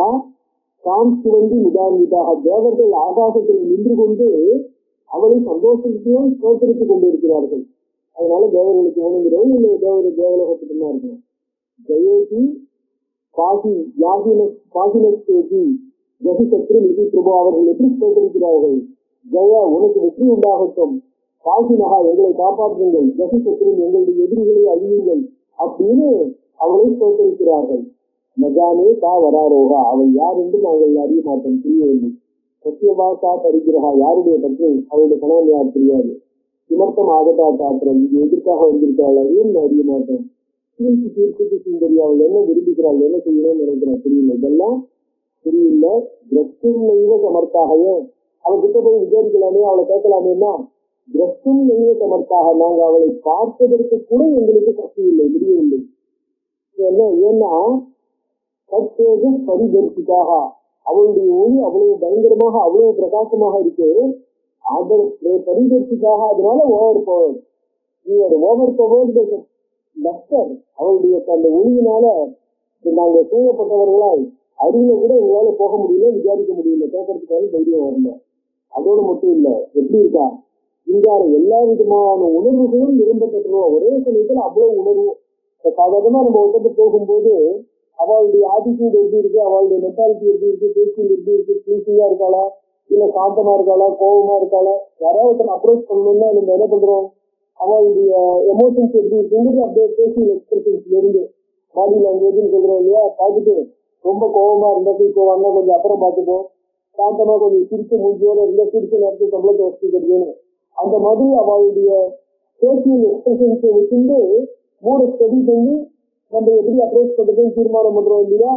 தாம் சிவந்தி முதான்விதாக தேவர்கள் ஆகாசத்தில் நின்று கொண்டு அவளை சந்தோஷத்தையும் தோற்றத்துக் கொண்டிருக்கிறார்கள். அதனால தேவர்களுக்கு வேணுங்கிறோம் இல்லை தேவலோகத்துக்கு தான் இருக்கணும். ஜெயோதி காசி யாகினி ஜெகி சத்ரு நிதி பிரபு அவர்கள் எப்படி தோற்றிருக்கிறார்கள். ஜெயா உனக்கு வெற்றி உண்டாகட்டும், காசினகா எங்களை காப்பாற்றுங்கள், ஜெகி சத்ரு எங்களுடைய எதிரிகளை அழியுங்கள் அப்படின்னு அவளை தோற்றிருக்கிறார்கள். நஜானே கா வராரோகா அவள் யார் என்று நாங்கள் அறிய மாட்டோம் தெரியவில்லை. சத்தியவாசா பரிகிரகா யாருடைய பற்றி அவளுடைய கணவன் யார் தெரியாது. சிமர்த்தம் ஆகட்டா பாத்திரம் இது எதற்காக வந்திருக்கிறாள் அதையும் அறிய மாட்டோம். தீர்ப்பு தீர்ப்புக்கு சுந்தரி அவள் என்ன விரும்புகிறாள் என்ன செய்யணும்னு நினைக்கிறாள் தெரியல. இதெல்லாம் தெரியல. திரஷ்டும் நெய்வ சமர்த்தாகவே அவள்கிட்ட போய் விசாரிக்கலாமே அவளை கேட்கலாமேன்னா திரஷ்டும் நெய்வ சமர்த்தாக நாங்க அவளை பார்ப்பதற்கு கூட எங்களுக்கு சக்தி இல்லை முடியவில்லை. ஏன்னா பரிதரிசிக்காக அவளுடைய ஒளி அவ்வளவு பயங்கரமாக அவ்வளவு பிரகாசமாக இருக்கு. அதை பரிதரிசிக்காக அதனால over power over power doctor அவளுடைய அந்த ஒளியினால நாங்க சூழப்பட்டவர்களால் அருகில கூட எங்களால போக முடியல விசாரிக்க முடியல கேட்கறதுக்காக தைரியம் வரல. அதோடு மட்டும் இல்ல எப்படி இருக்கா இங்கார எல்லா விதமான உணர்வுகளும் விரும்பப்பட்டுருவோம். ஒரே சமயத்துல அவ்வளவு உணர்வு. சாதாரணமா நம்ம ஒருத்தட்டு போகும்போது அவளுடைய ஆட்டிடியூட் எப்படி இருக்கு, அவளுடைய மென்டாலிட்டி எப்படி இருக்கு, பேச்சில் எப்படி இருக்கு, ப்ளீசிங்கா இருக்காளா இல்ல சாந்தமா இருக்காளா கோபமா இருக்காளா யாராவது அப்ரோச் பண்ணணும்னா நம்ம என்ன பண்றோம் அவளுடைய எமோஷன்ஸ் எப்படி இருக்குங்கிறது அப்படியே பேசியல் எக்ஸ்பிரஷன்ஸ்ல இருந்து பாடி லாங்குவேஜ்னு சொல்றோம் இல்லையா பார்த்துட்டு ரொம்ப கோபமா இருந்தா இப்போ வாங்க கொஞ்சம் அப்புறம் பார்த்துப்போம், சாந்தமா கொஞ்சம் சிரிச்ச மூஞ்சியோட இருந்தா சிரிச்ச நேரத்துக்கு சம்பளத்தை வச்சுக்கிறதுன்னு அந்த மாதிரி அவளுடைய பேசியல் எக்ஸ்பிரஷன்ஸை வச்சுட்டு மூட ஸ்டடி பண்ணி நம்ம எப்படி அப்ரோச் பண்றதுன்னு தீர்மானம் பண்றோம் இல்லையா.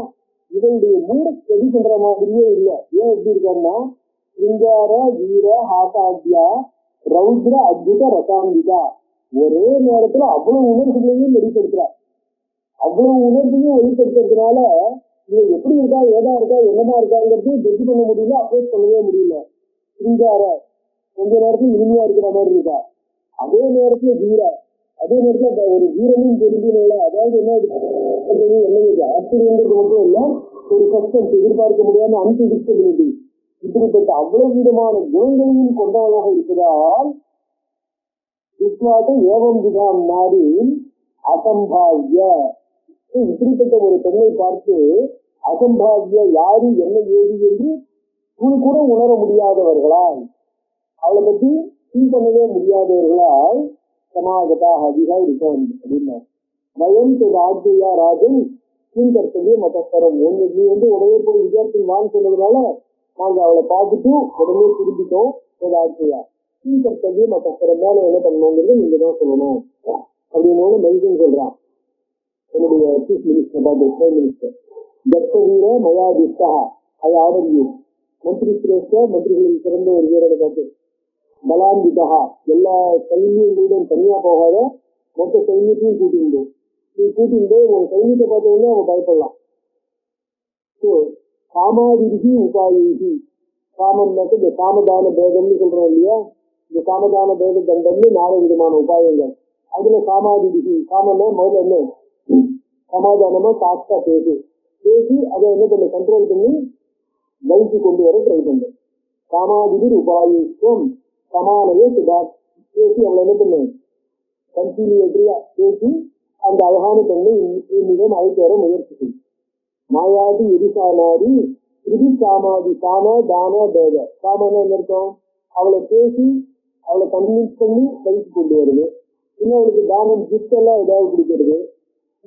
இதனுடைய மூட ஸ்டடி பண்ற மாதிரியே இல்லை. ஏன் எப்படி இருக்காருன்னா சிங்கார வீர ஹாசாத்யா ரௌத்ர அத்புத ரசாம்பிகா ஒரே நேரத்துல அவ்வளவு உணர்வுகளையும் வெளிப்படுத்துறார். அவ்வளவு உணர்வையும் வெளிப்படுத்துறதுனால இவன் எப்படி இருக்கா ஏதா இருக்கா என்னமா இருக்காங்கிறது ஜட்ஜ் பண்ண முடியல, அப்ரோச் பண்ணவே முடியல. சிங்கார கொஞ்ச நேரத்துல இனிமையா இருக்கிற மாதிரி இருக்கா, அதே நேரத்துல வீர அதே நேரத்துல ஒரு வீரமும் தெரிஞ்சுனால அதாவது என்ன ஆச்சரியங்கிறது மட்டும் இல்ல ஒரு கஷ்டம் எதிர்பார்க்க முடியாம அன்பிடிக்கபிலிட்டி இப்படிப்பட்ட அவ்வளவு விதமான குணங்களையும் கொண்டவனாக இருக்கிறால் விஸ்வாச ஏவம் விதாம் நாடி அசம்பாவிய இப்படிப்பட்ட ஒரு பெண்ணை பார்த்து அசம்பாவிய யாரு என்ன ஏது என்று கூட உணர முடியாதவர்களால் அவளை பத்தி திங்க் பண்ணவே முடியாதவர்களால் சமாகதாக அதிகாக இருக்காங்க அப்படின்னா பயம் ஆஜ்யா ராஜன் திங்க் கர்த்தவிய மதஸ்தரம் ஒன்று நீ உடனே போய் வித்தியார்த்தி வான்னு சொன்னதுனால நாங்க அவளை பார்த்துட்டு உடனே திரும்பிட்டோம் ஆஜ்யா திங்க் கர்த்தவிய மதஸ்தரம் மேல என்ன பண்ணணுங்கிறது நீங்க தான் சொல்லணும் அப்படின்னு மென்ஷன் சொல்றான் என்னுடைய சீஃப் மினிஸ்டர் பார்த்து பிரைம் மினிஸ்டர் தத்தவீர மயாதிஷ்டா அது ஆடவியூ மந்திரி சிரேஷ்ட மந்திரிகளில் சிறந்த ஒரு வீரனை பார்த்து பலாந்திகா எல்லா சைன்யங்களுடன் தனியா போகாத மொத்த சைன்யத்தையும் கூட்டிட்டு நீ கூட்டிட்டு உங்க சைன்யத்தை பார்த்த உடனே அவங்க பயப்படலாம். ஸோ காமாதிரிகி உபாயிகி காமம்னாக்க இந்த காமதான பேதம்னு சொல்றோம் இல்லையா, இந்த காமதான பேத தண்டம்னு 4 விதமான உபாயங்கள். அதுல காமாதிரிகி காமன்னா முதல்ல என்ன சமாதானமா சாஸ்தா பேசி அதை என்ன பண்ண கண்ட்ரோல் பண்ணி வலிச்சு கொண்டு வர ட்ரை பண்ண காமாதிரி உபாயிக்கும் சமானவே பேசி அவளை என்ன பண்ண கன்சீலியேட்டரியா பேசி அந்த அழகான பெண்ணை இன்னும் அழைத்து வர முயற்சி செய்யும். மாயாதி எரிசானாதி இது சாமாதி சாம தான பேத சாமான அர்த்தம் அவளை பேசி அவளை கன்வின்ஸ் பண்ணி வலிச்சு கொண்டு வருது. இன்னும் அவளுக்கு தானம் கிஃப்ட் எல்லாம் ஏதாவது கொடுக்கறது.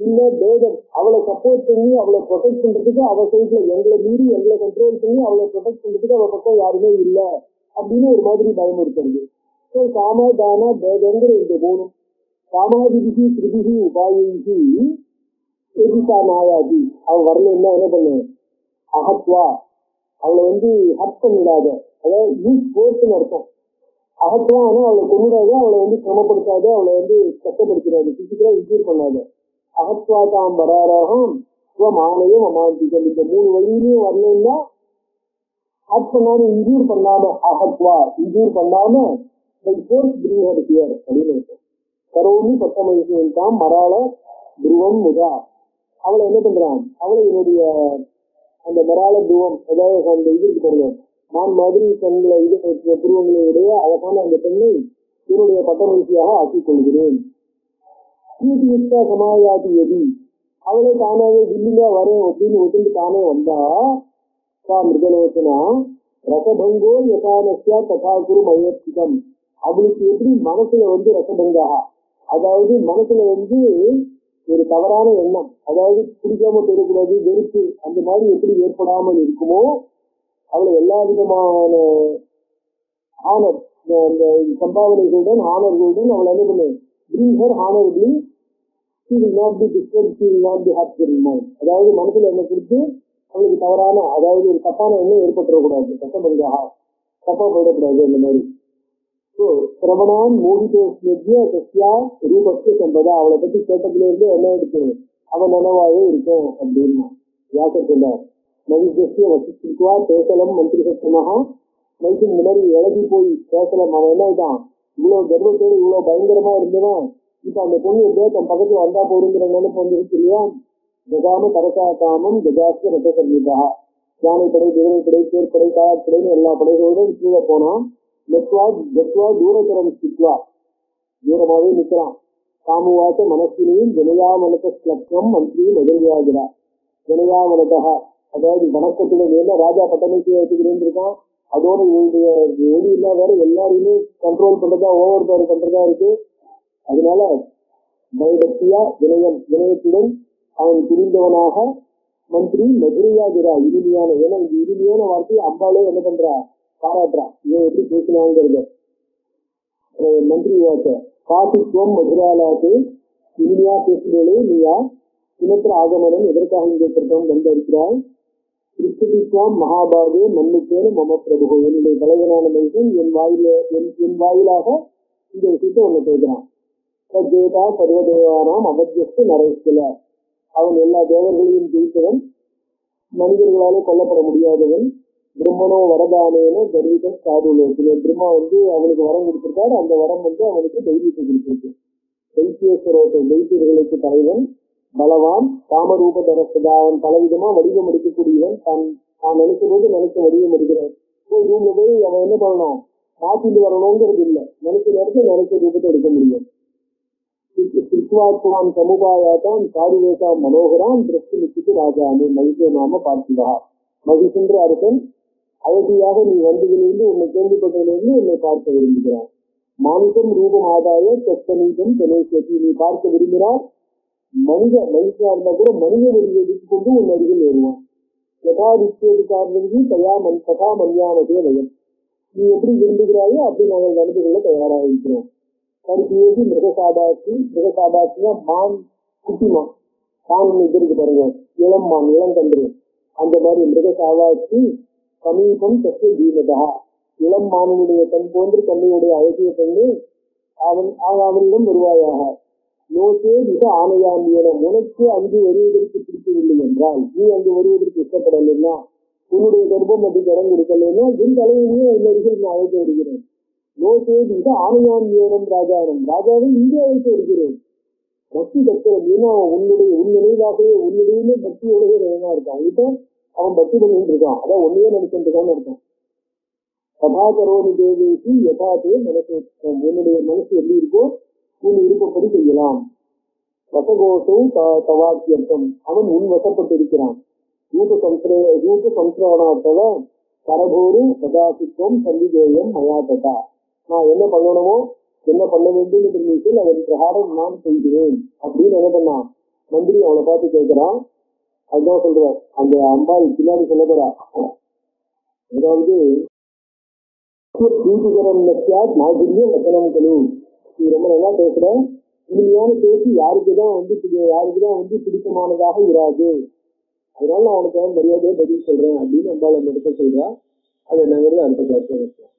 இல்ல பேதம் அவளை சப்போர்ட் பண்ணி அவளை ப்ரொடெக்ட் பண்றதுக்கு அவ சைட்ல எங்களை மீறி எங்களை கண்ட்ரோல் பண்ணி அவளை ப்ரொடெக்ட் பண்றதுக்கு அவ பக்கம் யாருமே இல்லை அப்படின்னு ஒரு மாதிரி பயம் இருக்கிறது. ஸோ சாமதான பேதங்கிற இந்த 3 சாமாதிகி கிருதிகி உபாயிகி எதிசா நாயாதி அவ வரலன்னா என்ன பண்ணு அகத்வா அவளை ஹர்ட் பண்ணிடாத, அதாவது யூஸ் போர்ஸ்ன்னு அர்த்தம். அகத்வா ஆனா அவளை கொண்டுடாத, அவளை சிரமப்படுத்தாத, அவளை கஷ்டப்படுத்திடாது, பிசிக்கலா இன்ஜூர் பண்ணாத. அகத்வாதாம் வராராகம் மானையும் அமாந்திகம் இந்த 3 வழியிலையும் வரலன்னா ஹர்ட் பண்ணாம இன்ஜூர் பண்ணாம அகத்வா இன்ஜூர் பண்ணாம அப்படின்னு இருக்கும். கரோனி பட்டமைதான் மராள துருவம் முதா அவளை என்ன பண்றான் அவளை என்னுடைய அந்த மராள துருவம் அதாவது அந்த இதுக்கு பாருங்க மான் மாதிரி தங்களை துருவங்களுடைய அழகான அந்த பெண்ணை என்னுடைய பட்டமகிழ்ச்சியாக ஆக்கிக் கொள்கிறேன். யுக்தா சமாயாதி எதி அவளை தானாவே வில்லிங்கா வரேன் அப்படின்னு ஒத்துண்டு தானே வந்தா மிருகலோச்சனா ரசபங்கோ யதானஸ்யா ததா குரு மயர்த்திகம் அவளுக்கு எப்படி மனசுல ரசபங்கா அதாவது மனசுல ஒரு தவறான எண்ணம் அதாவது பிடிக்காம போயிடக்கூடாது வெறுப்பு அந்த மாதிரி எப்படி ஏற்படாமல் இருக்குமோ அவளை எல்லா விதமான ஆனர் அந்த சம்பாவனைகளுடன் ஆனர்களுடன் அவளை என்ன பண்ணு bring her honorably, she will not be disturbed, she will not be hurt very much. அதாவது மனசுல என்ன கொடுத்து அவளுக்கு தவறான அதாவது ஒரு தப்பான எண்ணம் ஏற்பட்டுறக்கூடாது, கஷ்டப்படுறா தப்பா போயிடக்கூடாது அந்த மாதிரி. ஸோ சிரவணான் மோகிதோஸ்மிய சசியா ரூபஸ்ய சம்பதா அவளை பத்தி கேட்டதுல இருந்து என்ன இருக்கு அவன் நனவாவே இருக்கும் அப்படின்னா வியாசர் சொன்னார். மகிஷிய வசிச்சுவா பேசலம் மந்திரி சத்தமாக மனுஷன் முன்னாடி இழகி போய் பேசலம் அவன் என்ன ஆயிட்டான் இவ்வளவு கர்வத்தோடு இவ்வளவு பயங்கரமா இருந்தவன் இப்ப அந்த பொண்ணு எப்படியோ தன் பக்கத்துல வந்தா போடுங்கிற நினைப்பு வந்துருக்கு இல்லையா. கஜாம கரசா காமம் கஜாஸ்க ரத்த சங்கீதா யானை படை குதிரை படை தேர் படை காயப்படைன்னு எல்லா படைகளோடும் கீழே போனான். தூரத்தரம் சித்வா தூரமாவே நிற்கிறான். காமுவாச்ச மனசினையும் ஜனயாமனத்தம் மந்திரியும் எதிர்வியாகிறார். ஜனயாமனதா அதாவது வணக்கத்துடன் என்ன ராஜா பட்டமைக்கு வச்சுக்கிறேன் இருக்கான். அதோட இவருடைய ஓடி இல்லா வேற எல்லாரையுமே கண்ட்ரோல் பண்றதா ஓவர் பவர் பண்றதா இருக்கு. அதனால பயபக்தியா வினயத்துடன் அவன் புரிந்தவனாக மந்திரி மதுரையாகிறா இனிமையான ஏன்னா இந்த இனிமையான வார்த்தையை அம்பாலே என்ன பண்றா பாராட்டுறான். இவன் எப்படி பேசினாங்கிறது மந்திரி வார்த்தை காசித்துவம் மதுராலாக்கு இனிமையா பேசும்போது நீயா சினத்திர ஆகமனம் எதற்காக இங்கே பிரதம் வந்திருக்கிறாய். கிருஷ்ணதித்வாம் மகாபாகு மன்னித்தேன் மம பிரபு என்னுடைய தலைவனான மனுஷன் என் வாயிலாக இந்த விஷயத்தை ஒண்ணு கேட்கிறான். சஜேதா சர்வதேவானாம் அவத்தியஸ்து நரேஸ்வல அவன் எல்லா தேவர்களையும் ஜெயித்தவன் மனிதர்களாலே கொல்லப்பட முடியாதவன். பிரம்மனோ வரதானேன கர்வித சாதுலோக்கிலே பிரம்மா அவனுக்கு வரம் கொடுத்திருக்காரு. அந்த வரம் அவனுக்கு தைரியத்தை கொடுத்திருக்கு. தைத்தியேஸ்வரோட தைத்தியர்களுக்கு தலைவன் பலவான் காமரூப தரசதா அவன் பலவிதமா வடிவம் எடுக்கக்கூடியவன். தான் நினைச்ச போது நினைச்ச வடிவம் எடுக்கிறான். போய் ரூம்ல போய் அவன் என்ன பண்ணணும் மாத்திட்டு வரணுங்கிறது இல்லை, நினைச்ச நேரத்தில் நினைச்ச ரூபத்தை எடுக்க முடியும். சித்வாத்மான் சமுதாயாத்தான் சாருவேசா மனோகரான் திருஷ்டி நிச்சயத்து ராஜானு மகிழ்ச்சி நாம பார்த்திதா மகிழ்ச்சின்ற அரசன் அழகியாக நீ வந்ததிலிருந்து உன்னை கேள்விப்பட்டதிலிருந்து உன்னை பார்க்க விரும்புகிறான். மானுஷம் ரூபம் ஆதாய தத்தனீதம் கணேசதி. நீ பார்க்க விரும்பினால் மனிதனா இருந்தா கூட மனித வடிவை எடுத்துக்கொண்டு உன் அருகில் வருவான். யதாதித்யோதிகாரங்கி ததா மன்யானதே வயம். நீ எப்படி விரும்புகிறாயோ அப்படி நாங்கள் நடந்து கொள்ள தயாராக இருக்கிறோம். கருப்பியேசி மிருகசாபாட்சினா மான், குட்டிமான். மான் இது இருக்கு பாருங்க, இளம் மான், இளங்கன்று. அந்த மாதிரி மிருகசாபாட்சி சமீபம் சத்திய தீனதா. இளம் மானனுடைய கண் போன்று கண்ணையுடைய அழகிய கண்ணு அவனிடம் வருவாயாக. நோக்கே மிக ஆணையாமியன. உனக்கு அங்கு வருவதற்கு பிடிக்கவில்லை என்றால், நீ அங்கு வருவதற்கு இஷ்டப்படலைன்னா, உன்னுடைய கர்ப்பம் அப்படி கடன் கொடுக்கலைன்னா என் தலைவனையே உன்னருகில் நான் அழைத்து வருகிறேன். நோக்கே மிக ஆணையாமியனம் ராஜானம். ராஜாவை இங்கே அழைத்து வருகிறேன். பக்தி தத்துவம். ஏன்னா உன்னுடைய நினைவாகவே உன்னுடைய பக்தியோடவே நினைவா இருக்கான். இப்போ அவன் பக்தி பண்ணிட்டு இருக்கான். அதான் ஒன்னையே நினைச்சுட்டு இருக்கான்னு அர்த்தம். சபாகரோனி தேவேசி யதாதே மனசு. உன்னுடைய மனசு எப்படி இருக்கோ உன் விருப்பப்படி செய்யலாம். வசகோஷம் தவாக்கியர்த்தம். அவன் உன் வசப்பட்டிருக்கிறான். ரூப சம்சிரவணாத்தவ கரபோரு சதாசித்வம் சந்திதேயம் மயாதா. நான் என்ன பண்ணணுமோ என்ன பண்ண வேண்டும் என்று நீ சொல், அதன் பிரகாரம் நான் செய்கிறேன் அப்படின்னு என்ன பண்ணான் மந்திரி அவனை பார்த்து கேட்கிறான். அதுதான் சொல்ற அந்த அம்பாள் பின்னாடி சொல்ல போறா. அதாவது மாதுரியம் வசனம் கழு. நீ ரொம்ப நல்லா பேசுற, இனிமையான பேசி யாருக்குதான் பிடித்தமானதாக இராது. அதனால நான் அவனுக்கு மரியாதையை பதில் சொல்றேன் அப்படின்னு அம்பாள் அந்த இடத்த சொல்றா. அது என்னங்கிறது அடுத்த கிளாஸ்.